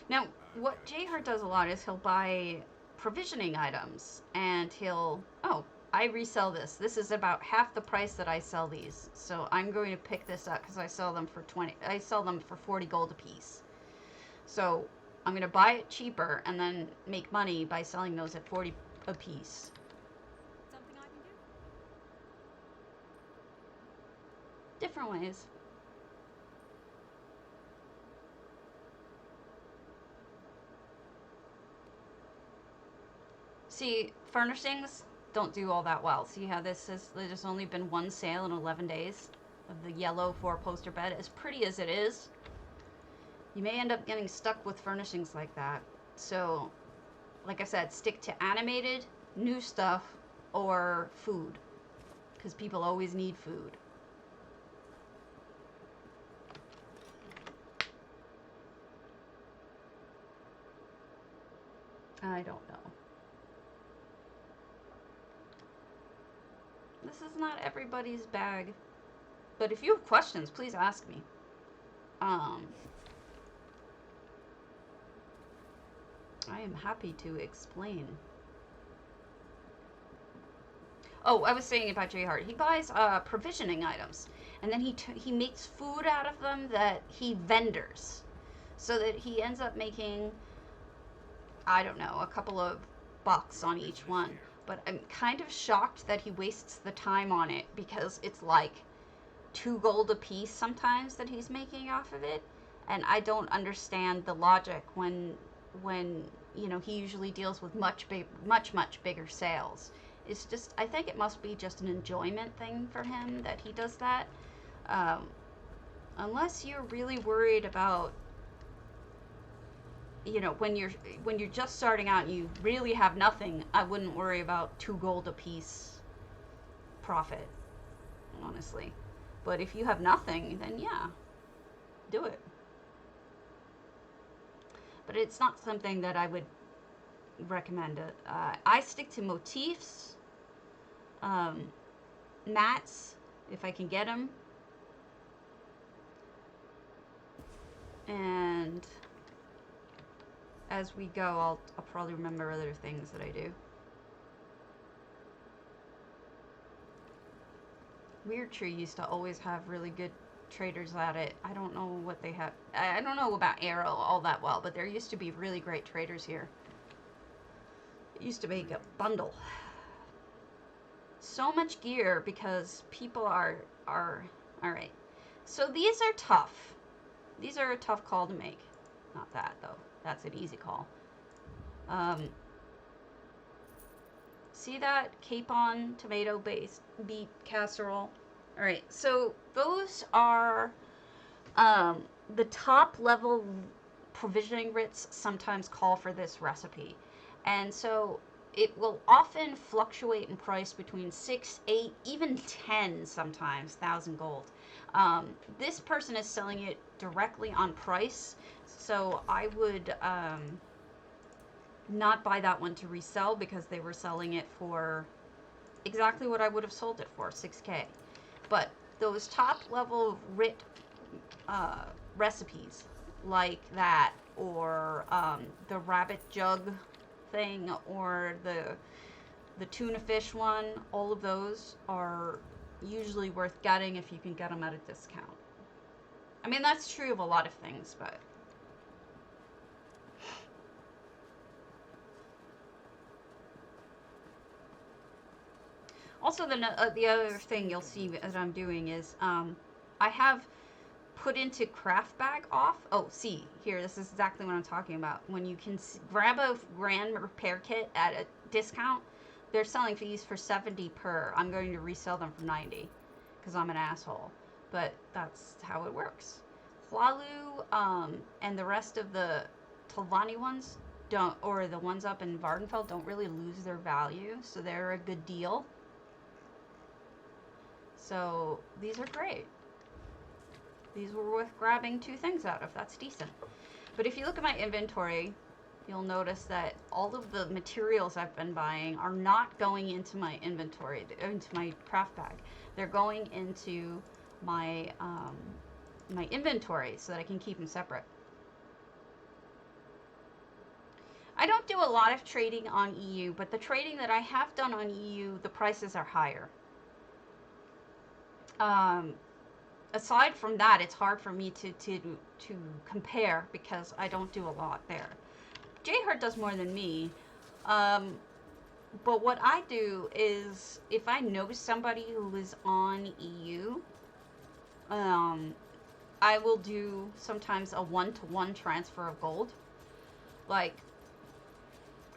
Now, what Jhart does a lot is he'll buy provisioning items, and he'll, oh, I resell this. This is about half the price that I sell these. So I'm going to pick this up because I sell them for 40 gold a piece. So I'm going to buy it cheaper and then make money by selling those at 40 a piece. Something I can do? Different ways. See, furnishings don't do all that well. See how this is, there's only been one sale in 11 days of the yellow 4-poster bed. As pretty as it is, you may end up getting stuck with furnishings like that. So, like I said, stick to animated, new stuff, or food. Because people always need food. I don't know. This is not everybody's bag. But if you have questions, please ask me. I am happy to explain. Oh, I was saying about Jhart. He buys provisioning items, and then he makes food out of them that he vendors, so that he ends up making, I don't know, a couple of bucks on each one. But I'm kind of shocked that he wastes the time on it, because it's like 2 gold a piece sometimes that he's making off of it, and I don't understand the logic when you know, he usually deals with much bigger sales. It's just, I think it must be just an enjoyment thing for him that he does that. Unless you're really worried about, you know, when you're just starting out and you really have nothing, I wouldn't worry about 2 gold a piece profit, honestly. But if you have nothing, then yeah, do it. But it's not something that I would recommend. I stick to motifs, mats, if I can get them, and as we go, I'll probably remember other things that I do. Weird Tree used to always have really good traders at it. I don't know what they have. I don't know about Arrow all that well, but there used to be really great traders here. It used to make a bundle. So much gear because people are alright. So these are tough. These are a tough call to make. Not that, though. That's an easy call. See that capon tomato-based beet casserole? All right, so those are the top level provisioning writs sometimes call for this recipe. And so it will often fluctuate in price between 6, 8, even 10 sometimes, 1,000 gold. This person is selling it directly on price, so I would not buy that one to resell because they were selling it for exactly what I would have sold it for, 6K. But those top level writ recipes like that, or the rabbit jug thing, or the tuna fish one, all of those are usually worth getting if you can get them at a discount. I mean, that's true of a lot of things, but also the other thing you'll see that I'm doing is I have put into craft bag off. Oh, see here, this is exactly what I'm talking about. When you can grab a grand repair kit at a discount, they're selling these for 70 per. I'm going to resell them for 90 because I'm an asshole, but that's how it works. Hlalu and the rest of the Telvanni ones don't, or the ones up in Vardenfeld, don't really lose their value, so they're a good deal. So these are great. These were worth grabbing 2 things out of. That's decent. But if you look at my inventory, you'll notice that all of the materials I've been buying are not going into my inventory, into my craft bag. They're going into my my inventory so that I can keep them separate. I don't do a lot of trading on EU, but the trading that I have done on EU, the prices are higher. Aside from that, it's hard for me to compare because I don't do a lot there. Jhart does more than me. But what I do is, if I know somebody who is on EU, I will do sometimes a 1-to-1 transfer of gold. Like,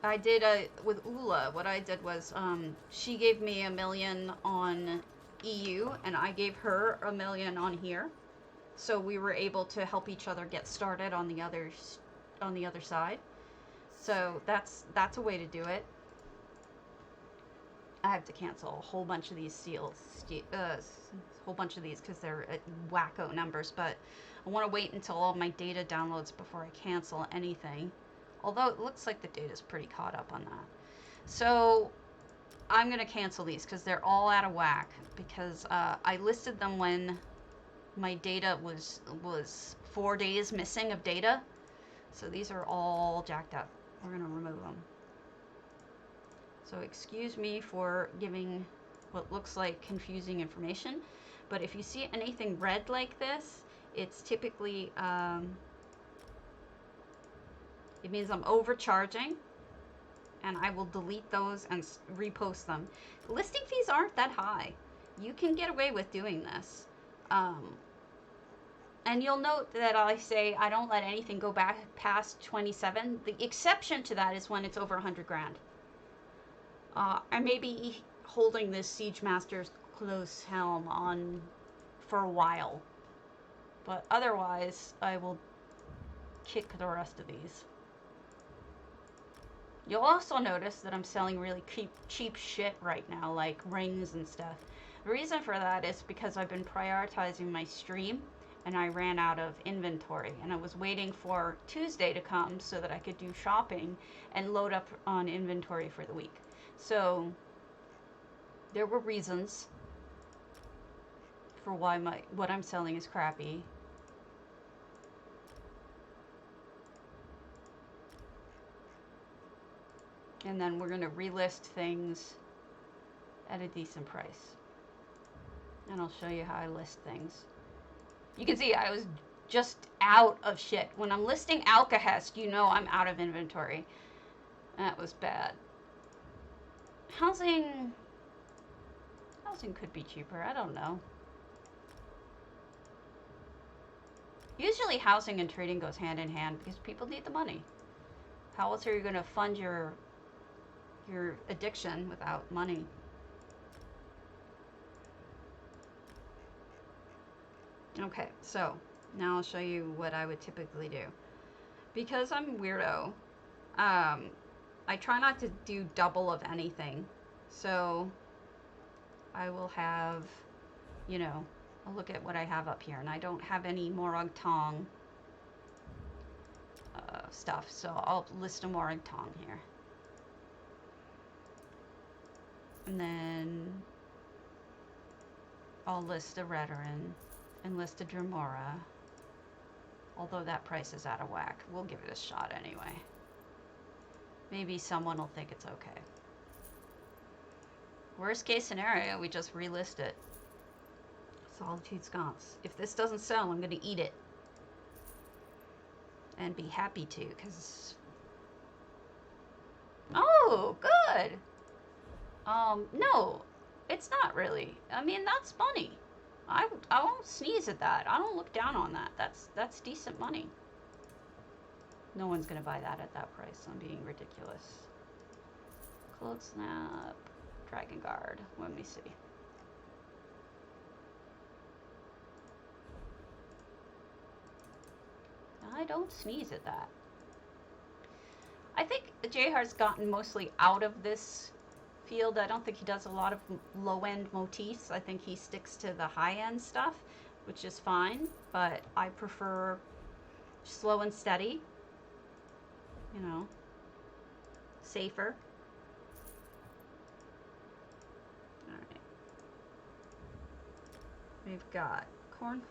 I did with Ula, what I did was, she gave me 1 million on EU, and I gave her 1 million on here, so we were able to help each other get started on the other side. So that's a way to do it. I have to cancel a whole bunch of these whole bunch of these because they're at wacko numbers, but I want to wait until all my data downloads before I cancel anything, although it looks like the data's pretty caught up on that. So I'm going to cancel these because they're all out of whack, because I listed them when my data was 4 days missing of data. So these are all jacked up. We're going to remove them. So excuse me for giving what looks like confusing information, but if you see anything red like this, it's typically, it means I'm overcharging, and I will delete those and repost them. Listing fees aren't that high. You can get away with doing this. And you'll note that I say I don't let anything go back past 27. The exception to that is when it's over 100 grand. I may be holding this Siege Master's close helm on for a while, but otherwise I will kick the rest of these. You'll also notice that I'm selling really cheap shit right now, like rings and stuff. The reason for that is because I've been prioritizing my stream, and I ran out of inventory, and I was waiting for Tuesday to come so that I could do shopping and load up on inventory for the week. So there were reasons for why what I'm selling is crappy. And then we're going to relist things at a decent price. And I'll show you how I list things. You can see I was just out of shit. When I'm listing Alcahest, you know I'm out of inventory. That was bad. Housing could be cheaper. I don't know. Usually housing and trading goes hand in hand because people need the money. How else are you going to fund your addiction without money? Okay, so now I'll show you what I would typically do. Because I'm weirdo, I try not to do double of anything. So I will have, you know, I'll look at what I have up here, and I don't have any Morag Tong stuff, so I'll list a Morag Tong here. And then I'll list a Redoran and list a Dremora. Although that price is out of whack. We'll give it a shot anyway. Maybe someone will think it's okay. Worst case scenario, we just relist it. Solitude Sconce. If this doesn't sell, I'm going to eat it. And be happy to, because... Oh, good! No, it's not really. I mean, that's money. I won't sneeze at that. I don't look down on that. That's decent money. No one's going to buy that at that price. I'm being ridiculous. Cloak Snap, Dragon Guard. Let me see. I don't sneeze at that. I think Jayhar's gotten mostly out of this field. I don't think he does a lot of low-end motifs. I think he sticks to the high-end stuff, which is fine, but I prefer slow and steady, you know, safer. All right. We've got Corn.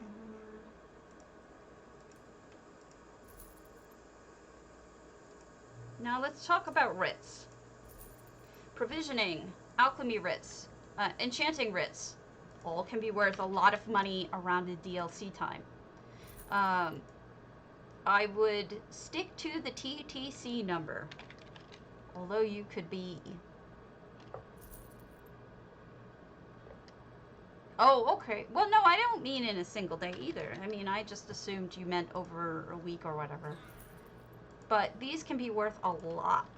Now let's talk about writs. Provisioning, alchemy writs, enchanting writs, all can be worth a lot of money around the DLC time. I would stick to the TTC number, although you could be... Oh, okay. Well, no, I don't mean in a single day either. I mean, I just assumed you meant over a week or whatever. But these can be worth a lot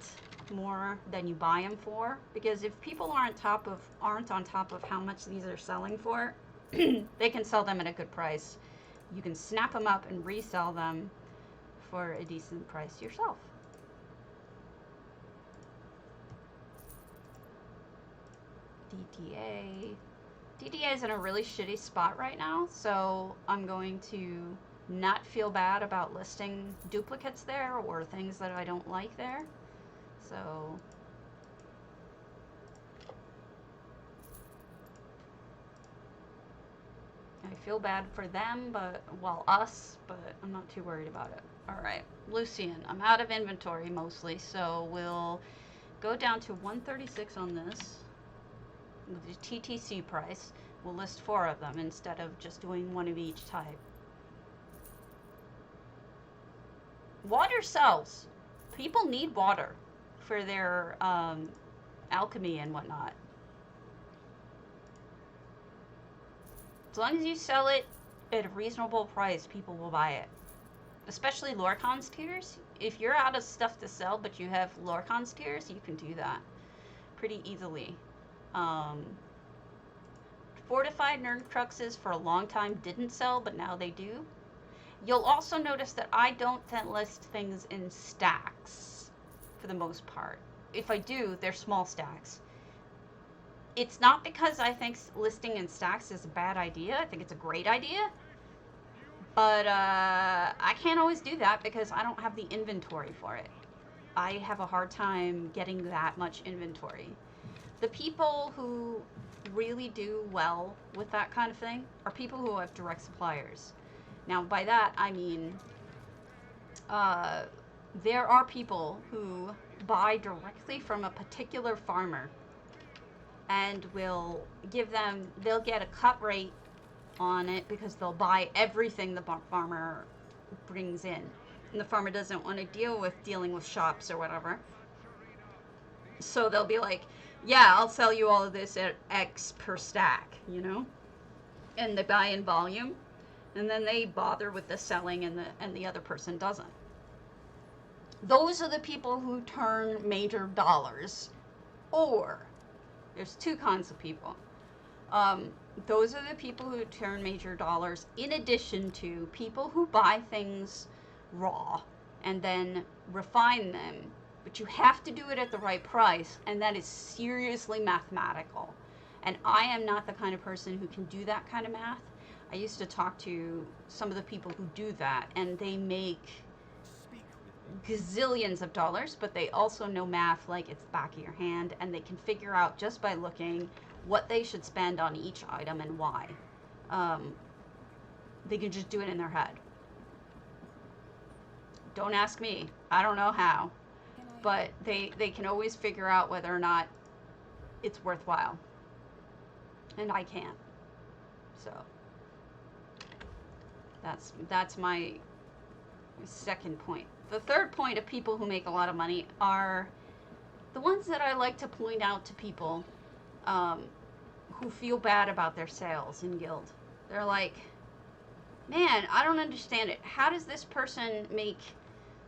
more than you buy them for, because if people aren't on top of how much these are selling for, they can sell them at a good price. You can snap them up and resell them for a decent price yourself. DDA is in a really shitty spot right now, so I'm going to not feel bad about listing duplicates there or things that I don't like there. So I feel bad for them, but I'm not too worried about it. All right, Lucian, I'm out of inventory mostly, so we'll go down to 136 on this. The TTC price. We'll list 4 of them instead of just doing one of each type. Water sells. People need water for their alchemy and whatnot. As long as you sell it at a reasonable price, people will buy it. Especially Lorcan's tears. If you're out of stuff to sell, but you have Lorcan's tears, you can do that pretty easily. Fortified Nerd Cruxes for a long time didn't sell, but now they do. You'll also notice that I don't list things in stacks for the most part. If I do, they're small stacks. It's not because I think listing in stacks is a bad idea. I think it's a great idea. But I can't always do that because I don't have the inventory for it. I have a hard time getting that much inventory. The people who really do well with that kind of thing are people who have direct suppliers. Now, by that, I mean, there are people who buy directly from a particular farmer and will give them, they'll get a cut rate on it because they'll buy everything the farmer brings in. And the farmer doesn't want to dealing with shops or whatever. So they'll be like, yeah, I'll sell you all of this at X per stack, you know? And they buy in volume. and then they bother with the selling and the other person doesn't. Those are the people who turn major dollars. Or there's two kinds of people. Those are the people who turn major dollars, in addition to people who buy things raw and then refine them. But you have to do it at the right price, and that is seriously mathematical. And I am not the kind of person who can do that kind of math. I used to talk to some of the people who do that, and they make gazillions of dollars, but they also know math like it's the back of your hand, and they can figure out just by looking what they should spend on each item and why. They can just do it in their head. Don't ask me. I don't know how. But they can always figure out whether or not it's worthwhile. And I can't. So that's my second point. The third point of people who make a lot of money are the ones that I like to point out to people who feel bad about their sales in Guild. They're like, man, I don't understand it. How does this person make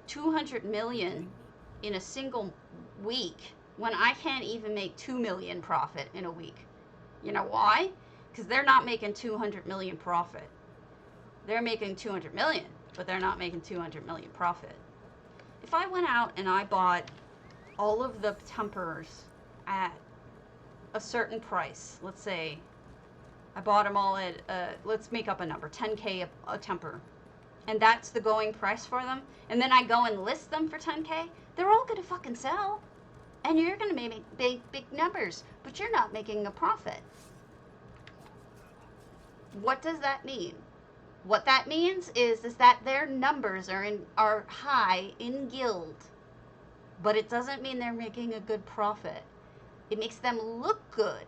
200 million in a single week when I can't even make 2 million profit in a week? You know why? Because they're not making 200 million profit. They're making 200 million, but they're not making 200 million profit. If I went out and I bought all of the tempers at a certain price, let's say I bought them all at, let's make up a number, 10K a temper, and that's the going price for them, and then I go and list them for 10K, they're all going to fucking sell. And you're going to make big numbers, but you're not making a profit. What does that mean? What that means is that their numbers are high in Guild, but it doesn't mean they're making a good profit. It makes them look good,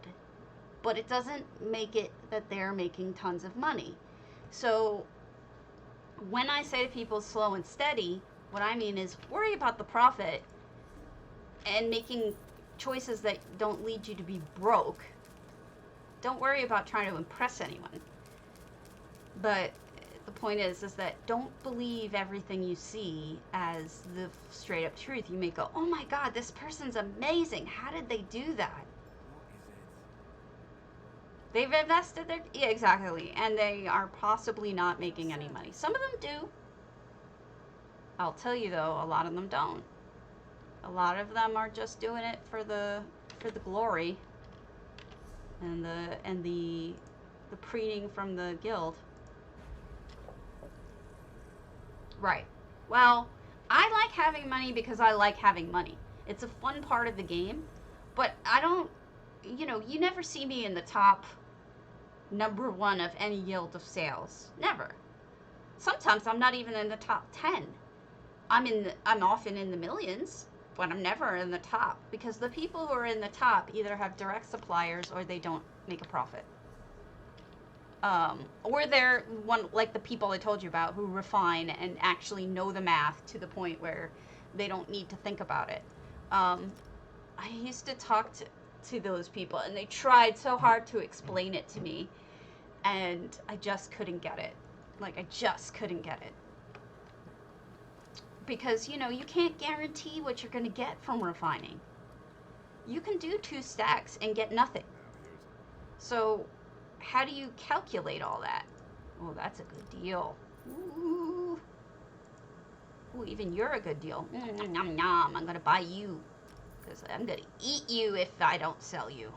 but it doesn't make it that they're making tons of money. So when I say to people slow and steady, what I mean is worry about the profit and making choices that don't lead you to be broke. Don't worry about trying to impress anyone. But the point is that don't believe everything you see as the straight up truth. You may go, oh my God, this person's amazing. How did they do that? They've invested their, yeah, exactly. And they are possibly not making any money. Some of them do. I'll tell you though, a lot of them don't. A lot of them are just doing it for the glory and the preening from the guild. Right. Well, I like having money because I like having money. It's a fun part of the game, but I don't, you never see me in the top number 1 of any guild of sales. Never. Sometimes I'm not even in the top 10. I'm often in the millions, but I'm never in the top, because the people who are in the top either have direct suppliers or they don't make a profit. Or they're one like the people I told you about who refine and actually know the math to the point where they don't need to think about it. I used to talk to those people, and they tried so hard to explain it to me, and I just couldn't get it. Like, I just couldn't get it. Because, you can't guarantee what you're going to get from refining. You can do 2 stacks and get nothing. So how do you calculate all that? Oh, that's a good deal. Ooh, even you're a good deal. Nom, nom, nom. I'm going to buy you, because I'm going to eat you if I don't sell you.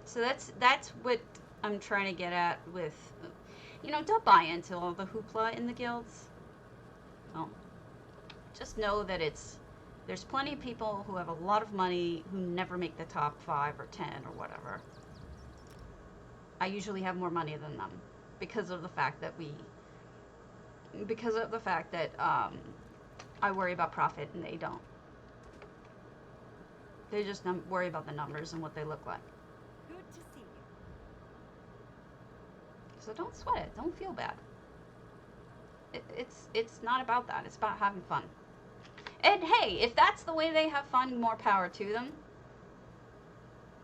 So that's what I'm trying to get at with, don't buy into all the hoopla in the guilds. Well, just know that there's plenty of people who have a lot of money who never make the top 5 or 10 or whatever. I usually have more money than them because of the fact that I worry about profit and they don't. They just worry about the numbers and what they look like. Good to see you. So don't sweat it. Don't feel bad. It's not about that. It's about having fun. And hey, if that's the way they have fun, more power to them.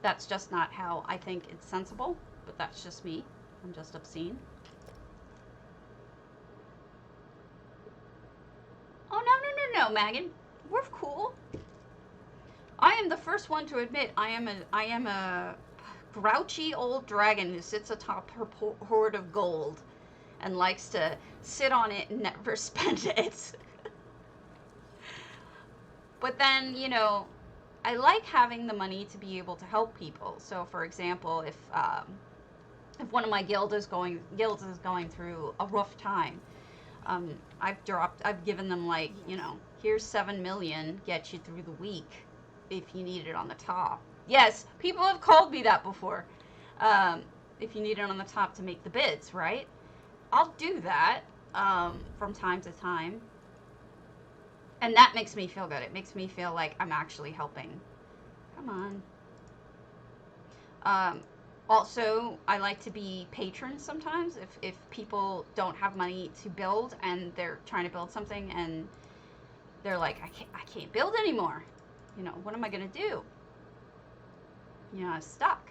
That's just not how I think it's sensible, but that's just me. I'm just obscene. Oh, no, Megan. We're cool. I am the first one to admit I am a grouchy old dragon who sits atop her hoard of gold and likes to sit on it and never spend it. But then, you know, I like having the money to be able to help people. So, for example, if one of my guilds is going through a rough time, I've given them, like, you know, here's 7 million, get you through the week if you need it on the top. Yes, people have called me that before. If you need it on the top to make the bids, right? I'll do that from time to time. And that makes me feel good. It makes me feel like I'm actually helping. Come on. Also, I like to be patrons sometimes. If people don't have money to build and they're trying to build something and they're like, I can't build anymore. You know, what am I going to do? You know, I'm stuck.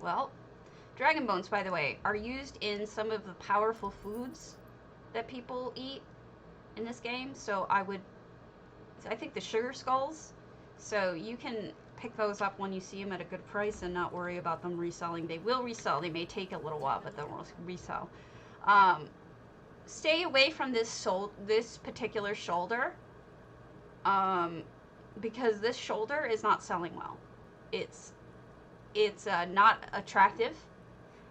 Well, dragon bones, by the way, are used in some of the powerful foods that people eat in this game. So I think the sugar skulls. So you can pick those up when you see them at a good price and not worry about them reselling. They will resell. They may take a little while, but they'll resell. Stay away from this particular shoulder, because this shoulder is not selling well. It's not attractive,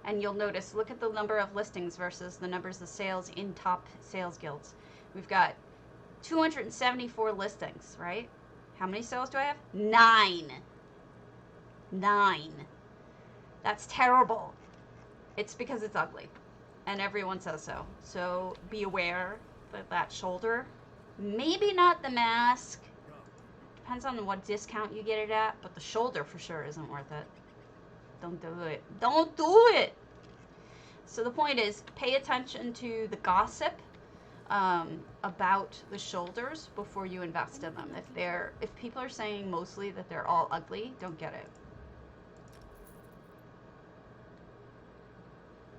and you'll notice. Look at the number of listings versus the numbers of sales in top sales guilds. We've got 274 listings, right? How many sales do I have? 9. That's terrible. It's because it's ugly. And everyone says so. So be aware that shoulder. Maybe not the mask. Depends on what discount you get it at. But the shoulder for sure isn't worth it. Don't do it. Don't do it! So the point is, pay attention to the gossip about the shoulders before you invest in them. If people are saying mostly that they're all ugly, don't get it.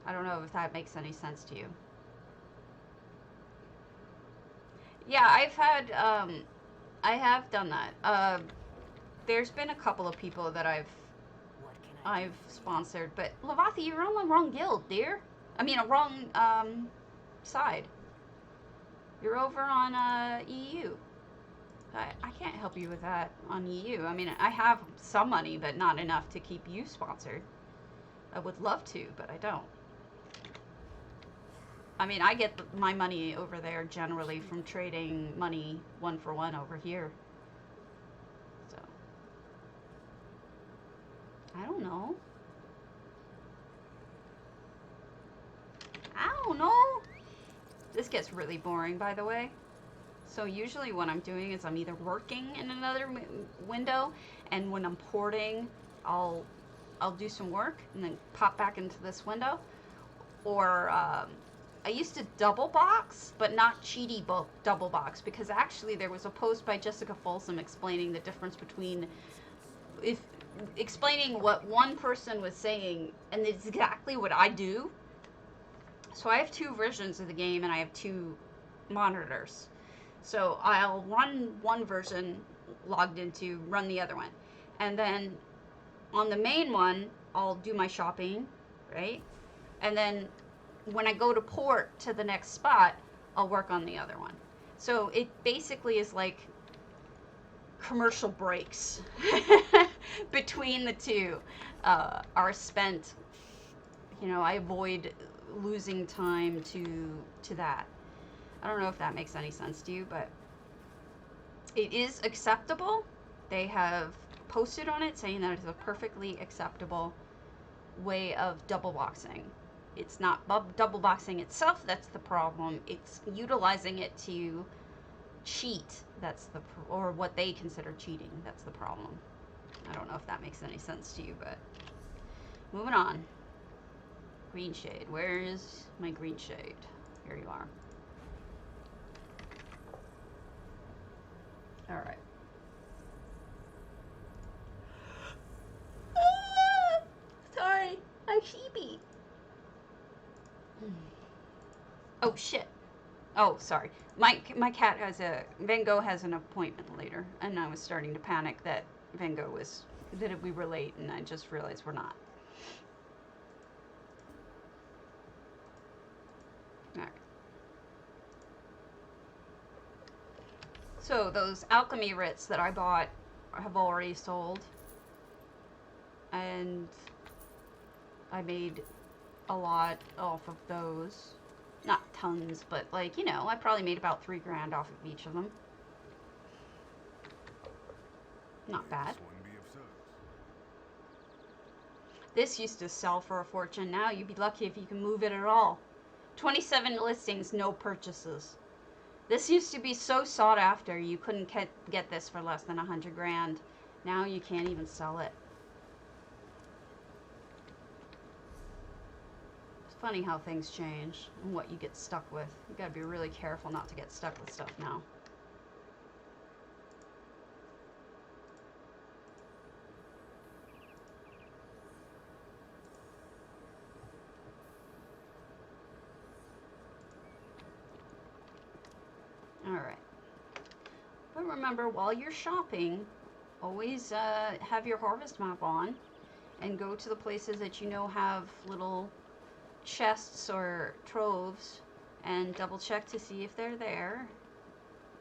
I don't know if that makes any sense to you. Yeah, I have done that. There's been a couple of people that I've sponsored, but Lavathi, you're on the wrong guild, dear. I mean, a wrong side. You're over on EU. I can't help you with that on EU. I mean, I have some money, but not enough to keep you sponsored. I would love to, but I don't. I mean, I get my money over there generally from trading money 1-for-1 over here. So, I don't know. This gets really boring, by the way. So usually what I'm doing is I'm either working in another window, and when I'm porting, I'll do some work and then pop back into this window. Or I used to double box, but not cheaty double box, because actually there was a post by Jessica Folsom explaining the difference between explaining what one person was saying, and it's exactly what I do. So I have 2 versions of the game, and I have 2 monitors. So I'll run one version logged into, run the other one. And then on the main one, I'll do my shopping, right? And then when I go to port to the next spot, I'll work on the other one. So it basically is like commercial breaks between the two are spent. You know, I avoid losing time to that. I don't know if that makes any sense to you, but it is acceptable. They have posted on it saying that it's a perfectly acceptable way of double boxing. It's not double boxing itself that's the problem. It's utilizing it to cheat. Or what they consider cheating. That's the problem. I don't know if that makes any sense to you, but moving on. Green shade. Where is my green shade? Here you are. All right. Sorry, I'm sheepy. Oh shit. Oh, sorry. My cat has Van Gogh has an appointment later, and I was starting to panic that Van Gogh was that we were late, and I just realized we're not. All right. So those alchemy writs that I bought have already sold, and I made a lot off of those. Not tons, but like, you know, I probably made about $3,000 off of each of them. Not bad. This one be of service. This used to sell for a fortune. Now you'd be lucky if you can move it at all. 27 listings, no purchases. This used to be so sought after, you couldn't get this for less than $100,000. Now you can't even sell it. It's funny how things change and what you get stuck with. You gotta be really careful not to get stuck with stuff now. Alright. But remember, while you're shopping, always have your harvest map on and go to the places that you know have little chests or troves and double check to see if they're there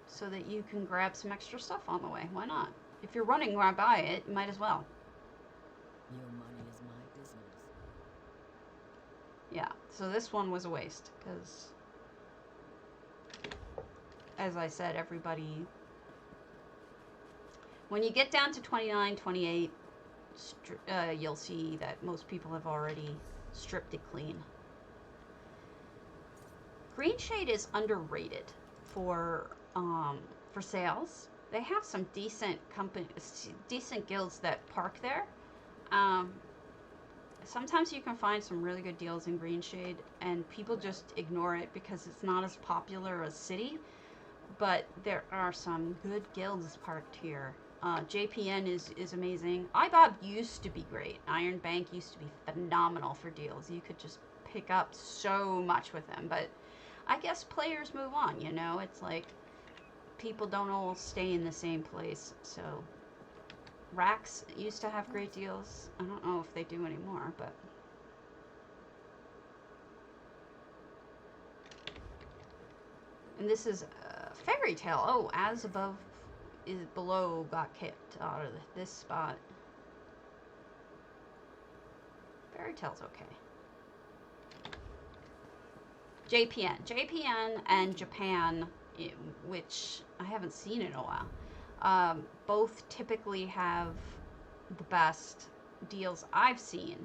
so that you can grab some extra stuff on the way. Why not? If you're running right by it, you might as well. Your money is my business. Yeah, so this one was a waste because, as I said, everybody, when you get down to 29, 28, you'll see that most people have already stripped it clean. Green Shade is underrated for sales. They have some decent guilds that park there. Sometimes you can find some really good deals in Green Shade, and people just ignore it because it's not as popular as City. But there are some good guilds parked here. JPN is amazing. iBob used to be great. Iron Bank used to be phenomenal for deals. You could just pick up so much with them. But I guess players move on, you know? It's like people don't all stay in the same place. So Rax used to have great deals. I don't know if they do anymore, but... And this is Fairy Tale. Oh, As Above is Below got kicked out of this spot. Fairy Tale's okay. JPN and Japan, which I haven't seen in a while, both typically have the best deals I've seen.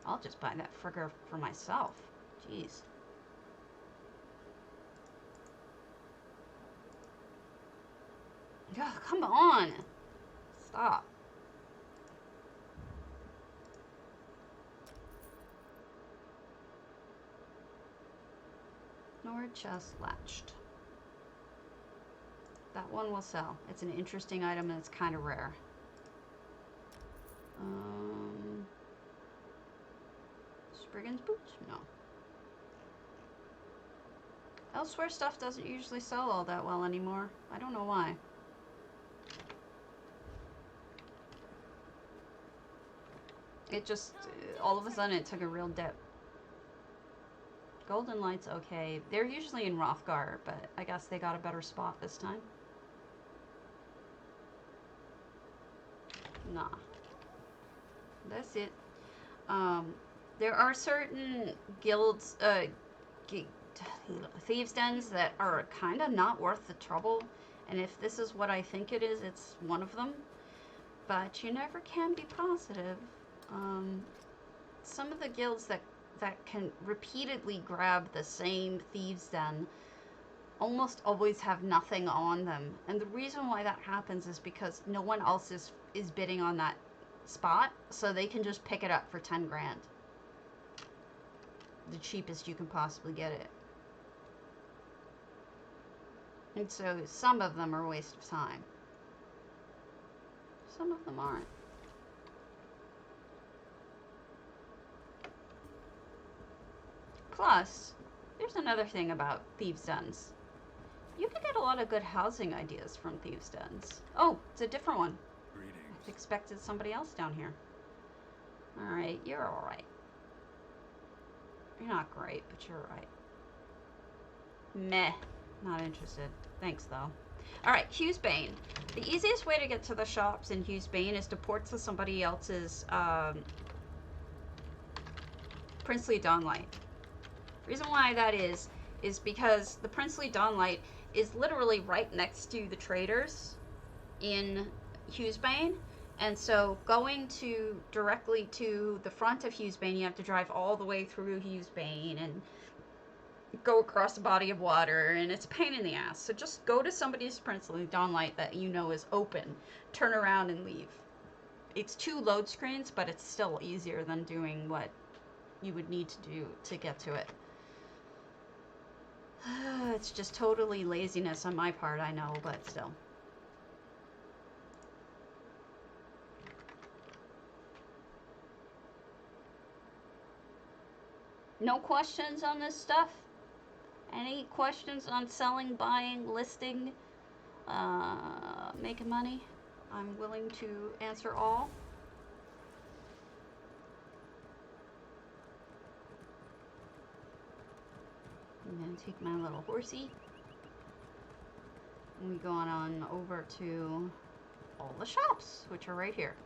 I'll just buy that frigger for myself. Jeez. Oh, come on. Stop. Nord chest latched. That one will sell. It's an interesting item and it's kind of rare. Spriggan's boots? No. Elsewhere stuff doesn't usually sell all that well anymore. I don't know why. It just, all of a sudden, it took a real dip. Golden Light's okay. They're usually in Rothgar, but I guess they got a better spot this time. Nah. That's it. There are certain guilds, thieves' dens that are kind of not worth the trouble. And if this is what I think it is, it's one of them. But you never can be positive. Some of the guilds that can repeatedly grab the same thieves' den almost always have nothing on them. And the reason why that happens is because no one else is bidding on that spot, so they can just pick it up for 10 grand. The cheapest you can possibly get it. And so some of them are a waste of time. Some of them aren't. Plus, there's another thing about Thieves' Dens. You can get a lot of good housing ideas from Thieves' Dens. Oh, it's a different one. Greetings. I expected somebody else down here. Alright, you're alright. You're not great, but you're alright. Meh. Not interested. Thanks, though. Alright, Hughesbane. The easiest way to get to the shops in Hughesbane is to port to somebody else's Princely Dawnlight. Reason why that is because the Princely Dawnlight is literally right next to the traders in Hughesbane. And so going directly to the front of Hughesbane, you have to drive all the way through Hughesbane and go across a body of water, and it's a pain in the ass. So just go to somebody's Princely Dawnlight that you know is open, turn around and leave. It's 2 load screens, but it's still easier than doing what you would need to do to get to it. It's just totally laziness on my part, I know, but still. No questions on this stuff? Any questions on selling, buying, listing, making money? I'm willing to answer all. I'm gonna take my little horsey. And we go on over to all the shops, which are right here.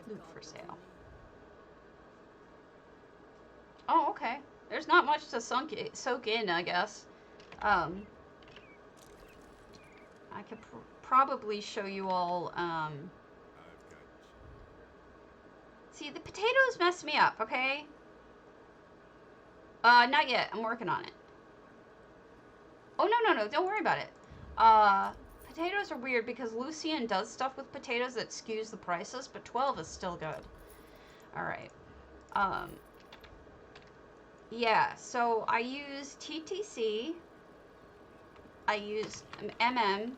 Loot for sale. Oh, okay. There's not much to soak in, I guess. I could probably show you all, I've got See, the potatoes mess me up, okay? Not yet. I'm working on it. Oh, no. Don't worry about it. Potatoes are weird because Lucian does stuff with potatoes that skews the prices, but 12 is still good. Alright. Yeah, so I use TTC, I use MM,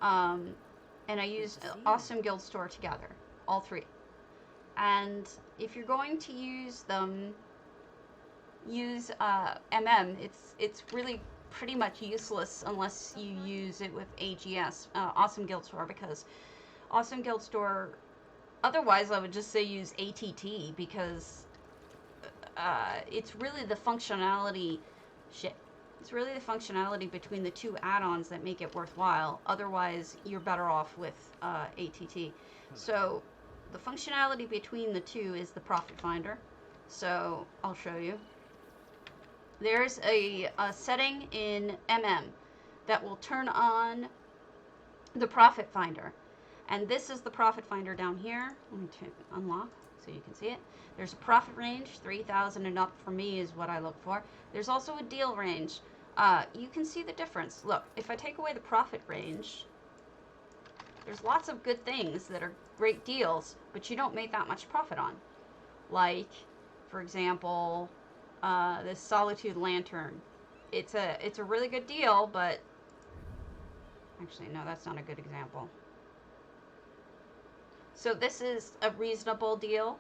and I use Awesome Guild Store together. All 3. And if you're going to use them, use MM. It's really pretty much useless unless you use it with AGS, Awesome Guild Store, because Awesome Guild Store, otherwise I would just say use ATT, because it's really the functionality, it's really the functionality between the 2 add-ons that make it worthwhile. Otherwise, you're better off with ATT. So the functionality between the 2 is the Profit Finder. So I'll show you. There's a setting in MM that will turn on the Profit Finder. And this is the Profit Finder down here. Let me unlock so you can see it. There's a profit range, 3,000 and up for me is what I look for. There's also a deal range. You can see the difference. Look, if I take away the profit range, there's lots of good things that are great deals, but you don't make that much profit on. Like, for example, this Solitude Lantern. It's a really good deal, but actually no, that's not a good example. So this is a reasonable deal.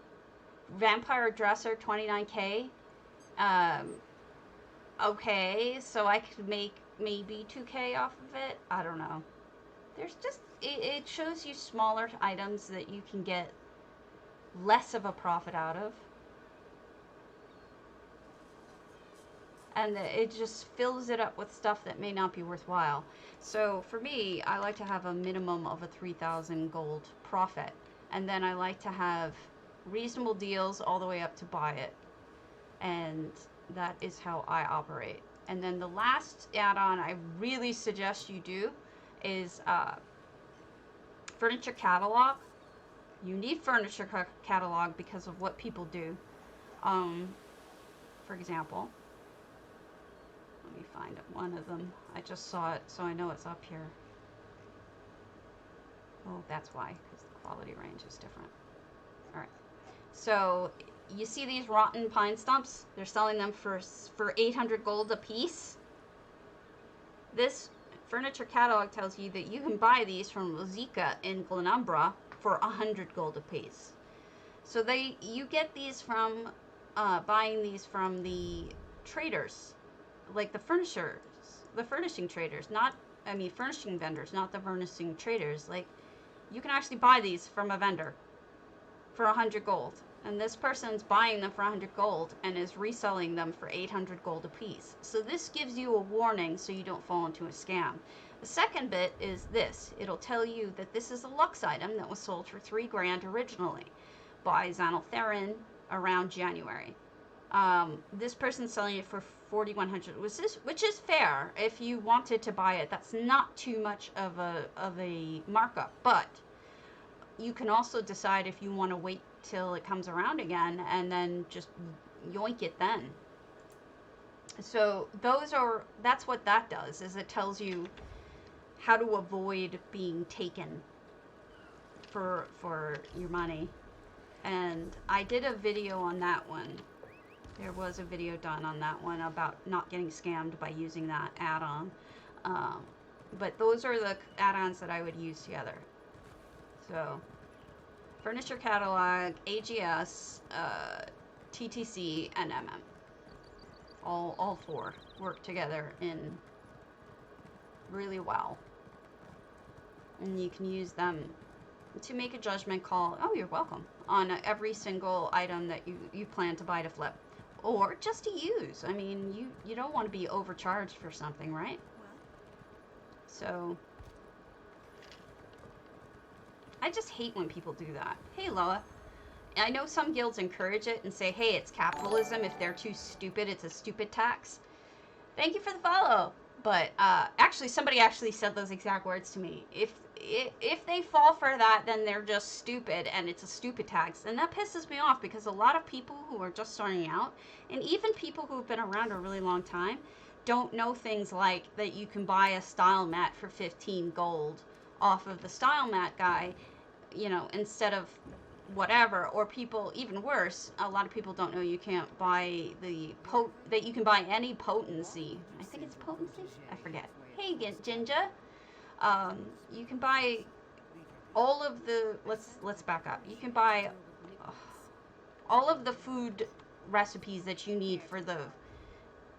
Vampire Dresser, 29k. Okay, so I could make maybe 2k off of it. I don't know. There's just, it shows you smaller items that you can get less of a profit out of. And it just fills it up with stuff that may not be worthwhile. So for me, I like to have a minimum of a 3,000 gold profit. And then I like to have reasonable deals all the way up to buy it. And that is how I operate. And then the last add-on I really suggest you do is Furniture Catalog. You need Furniture Catalog because of what people do. For example, let me find one of them. I just saw it, so I know it's up here. Oh, that's why, because the quality range is different. Alright. So, you see these rotten pine stumps? They're selling them for 800 gold a piece. This Furniture Catalog tells you that you can buy these from Zika in Glenumbra for 100 gold a piece. So you get these from buying these from the traders, like the furnishing traders, not, I mean, furnishing vendors, not the furnishing traders. Like, you can actually buy these from a vendor for 100 gold. And this person's buying them for 100 gold and is reselling them for 800 gold apiece. So this gives you a warning so you don't fall into a scam. The second bit is this. It'll tell you that this is a Lux item that was sold for 3 grand originally by Zaneltherin around January. This person's selling it for 4,100, which is fair if you wanted to buy it. That's not too much of a markup, but you can also decide if you want to wait till it comes around again and then just yoink it then. So that's what that does, is it tells you how to avoid being taken for your money. And I did a video on that one. There was a video done on that one about not getting scammed by using that add-on. But those are the add-ons that I would use together. So, Furniture Catalog, AGS, TTC, and MM. All 4 work together in really well. And you can use them to make a judgment call, oh, you're welcome, on every single item that you plan to buy to flip. Or just to use. I mean, you don't want to be overcharged for something, right? So, I just hate when people do that. Hey, Loa. I know some guilds encourage it and say, hey, it's capitalism. If they're too stupid, it's a stupid tax. Thank you for the follow. But actually, somebody actually said those exact words to me. If they fall for that, then they're just stupid, and it's a stupid tax. And that pisses me off, because a lot of people who are just starting out, and even people who have been around a really long time, don't know things like that you can buy a style mat for 15 gold off of the style mat guy, you know, instead of whatever. Or people, even worse, a lot of people don't know you can't buy that you can buy any potency. I think it's potency? I forget. Hey, Jinja. You can buy all of the, let's back up. You can buy all of the food recipes that you need for the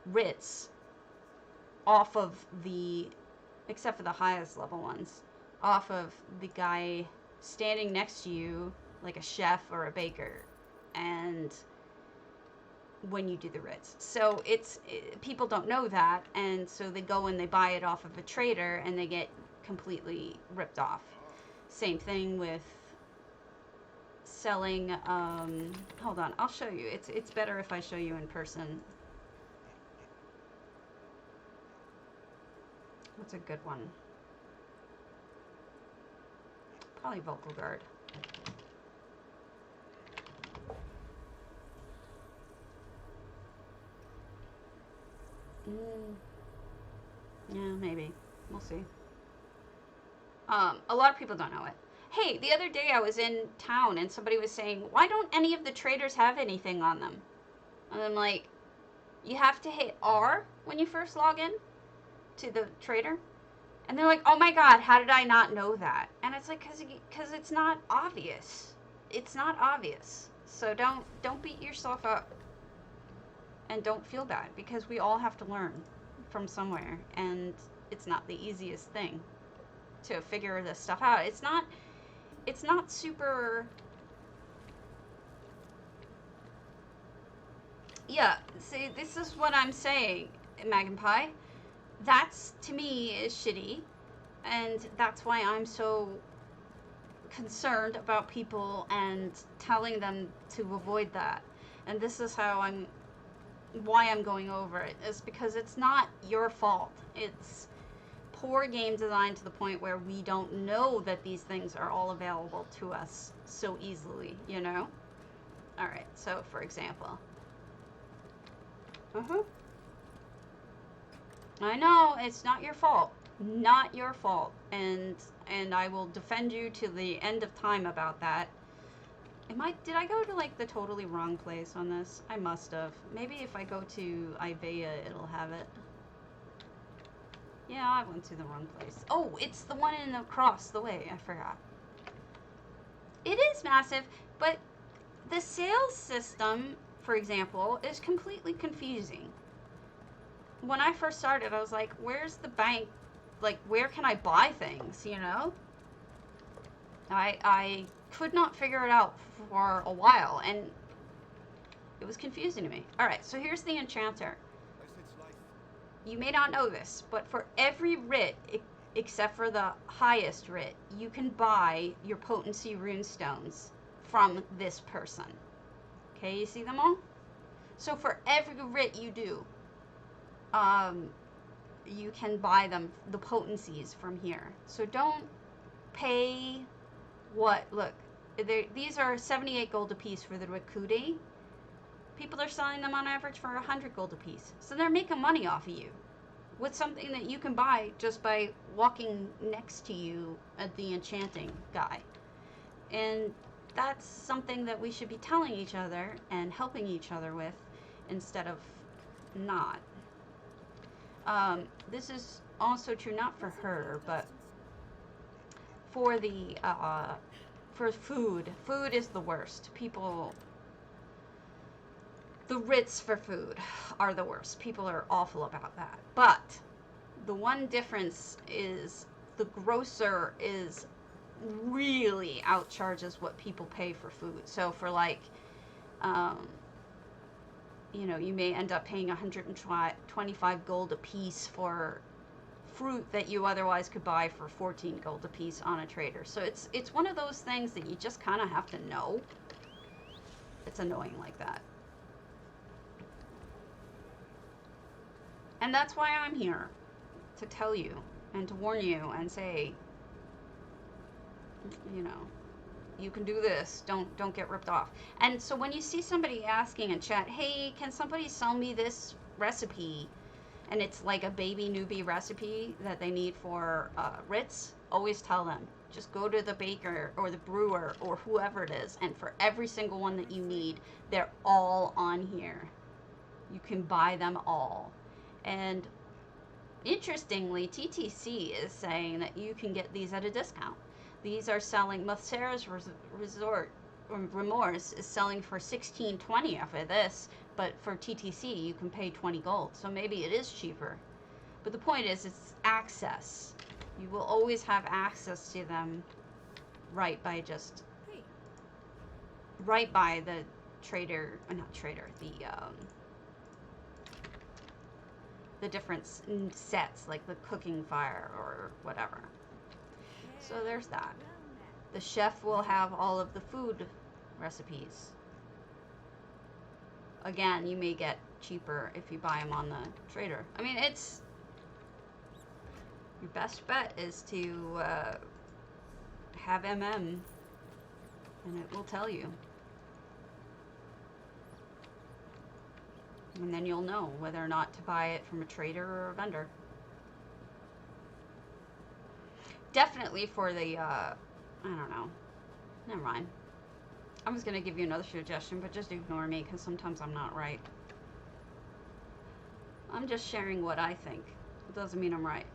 writs off of except for the highest level ones, off of the guy standing next to you, like a chef or a baker, and when you do the writs. So people don't know that, and so they go and they buy it off of a trader, and they get completely ripped off. Same thing with selling, hold on, I'll show you. It's better if I show you in person. What's a good one? Probably Vocal Guard. Yeah, maybe. We'll see. A lot of people don't know it. Hey, the other day I was in town and somebody was saying, why don't any of the traders have anything on them? And I'm like, you have to hit R when you first log in to the trader. And they're like, oh my god, how did I not know that? And it's like, because it's not obvious. It's not obvious. So don't beat yourself up. And don't feel bad, because we all have to learn from somewhere. And it's not the easiest thing to figure this stuff out. It's not super... Yeah, see, this is what I'm saying, Magpie. That's, to me, is shitty. And that's why I'm so concerned about people and telling them to avoid that. And this is why I'm going over it, is because it's not your fault. It's poor game design to the point where we don't know that these things are all available to us so easily, you know? Alright, so for example. I know, it's not your fault. Not your fault. And I will defend you to the end of time about that. Did I go to like the totally wrong place on this? I must have. Maybe if I go to Ivea, it'll have it. Yeah, I went to the wrong place. Oh, it's the one across the way. I forgot. It is massive, but the sales system, for example, is completely confusing. When I first started, I was like, where's the bank? Like, where can I buy things, you know? I could not figure it out for a while, and it was confusing to me. Alright, so here's the enchanter. You may not know this, but for every writ, except for the highest writ, you can buy your potency runestones from this person. Okay, you see them all? So for every writ you do, you can buy them, the potencies from here. So don't pay what, look, these are 78 gold a piece for the Rikude. People are selling them on average for 100 gold a piece. So they're making money off of you with something that you can buy just by walking next to you at the enchanting guy. And that's something that we should be telling each other and helping each other with instead of not. This is also true not for her, but for the for food. Food is the worst. People, the writs for food are the worst. People are awful about that. But the one difference is the grocer is really outcharges what people pay for food. So for like, you know, you may end up paying 125 gold a piece for fruit that you otherwise could buy for 14 gold a piece on a trader. So it's one of those things that you just kind of have to know. It's annoying like that. And that's why I'm here, to tell you and to warn you and say, you know, you can do this. Don't get ripped off. And so when you see somebody asking in chat, hey, can somebody sell me this recipe? And it's like a baby newbie recipe that they need for Ritz, always tell them, just go to the baker or the brewer or whoever it is, and for every single one that you need, they're all on here. You can buy them all. And interestingly, TTC is saying that you can get these at a discount. These are selling, Mothera's Remorse is selling for $16.20 off of this, but for TTC you can pay 20 gold, so maybe it is cheaper. But the point is, it's access. You will always have access to them right by just, right by the trader, not trader, the different sets, like the cooking fire or whatever. So there's that. The chef will have all of the food recipes. Again, you may get cheaper if you buy them on the trader. I mean, it's... Your best bet is to have MM, and it will tell you. And then you'll know whether or not to buy it from a trader or a vendor. Definitely for the, I don't know. Never mind. I was going to give you another suggestion, but just ignore me, because sometimes I'm not right. I'm just sharing what I think. It doesn't mean I'm right.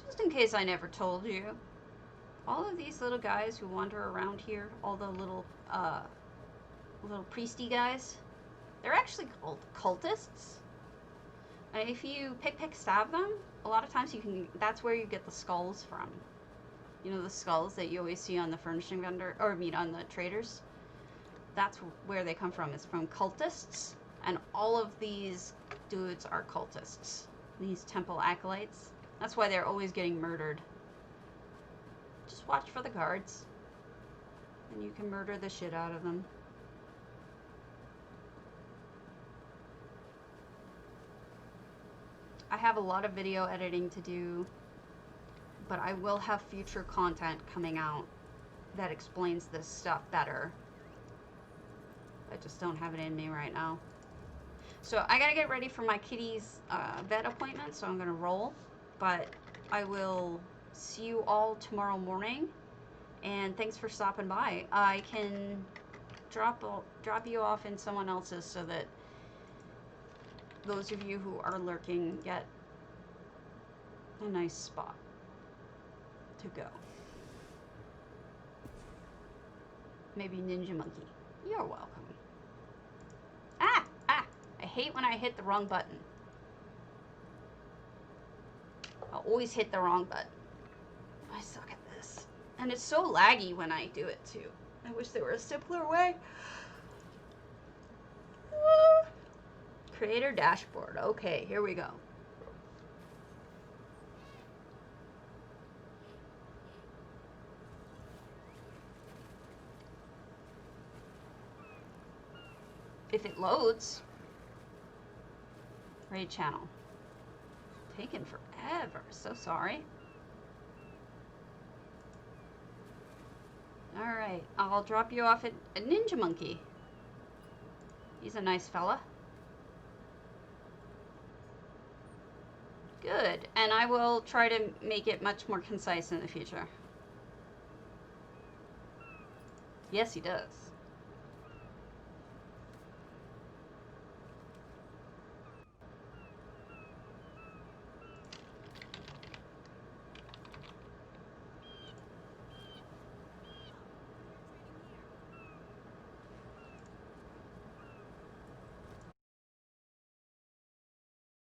Just in case I never told you, all of these little guys who wander around here, all the little priesty guys, they're actually called cultists. And if you pick, stab them, a lot of times you can, that's where you get the skulls from. You know, the skulls that you always see on the furnishing vendor, or I mean on the traders. That's where they come from, is from cultists. And all of these dudes are cultists. These temple acolytes. That's why they're always getting murdered. Just watch for the guards, and you can murder the shit out of them. I have a lot of video editing to do, but I will have future content coming out that explains this stuff better. I just don't have it in me right now. So I gotta get ready for my kitty's vet appointment, so I'm gonna roll. But I will see you all tomorrow morning, and thanks for stopping by. I can drop you off in someone else's so that those of you who are lurking get a nice spot to go. Maybe Ninja Monkey. You're welcome. Ah! Ah! I hate when I hit the wrong button. I always hit the wrong button. I suck at this. And it's so laggy when I do it too. I wish there were a simpler way. Creator dashboard. Okay, here we go. If it loads. Raid channel. Taken forever. So sorry. Alright, I'll drop you off at Ninja Monkey. He's a nice fella. Good, and I will try to make it much more concise in the future. Yes, he does.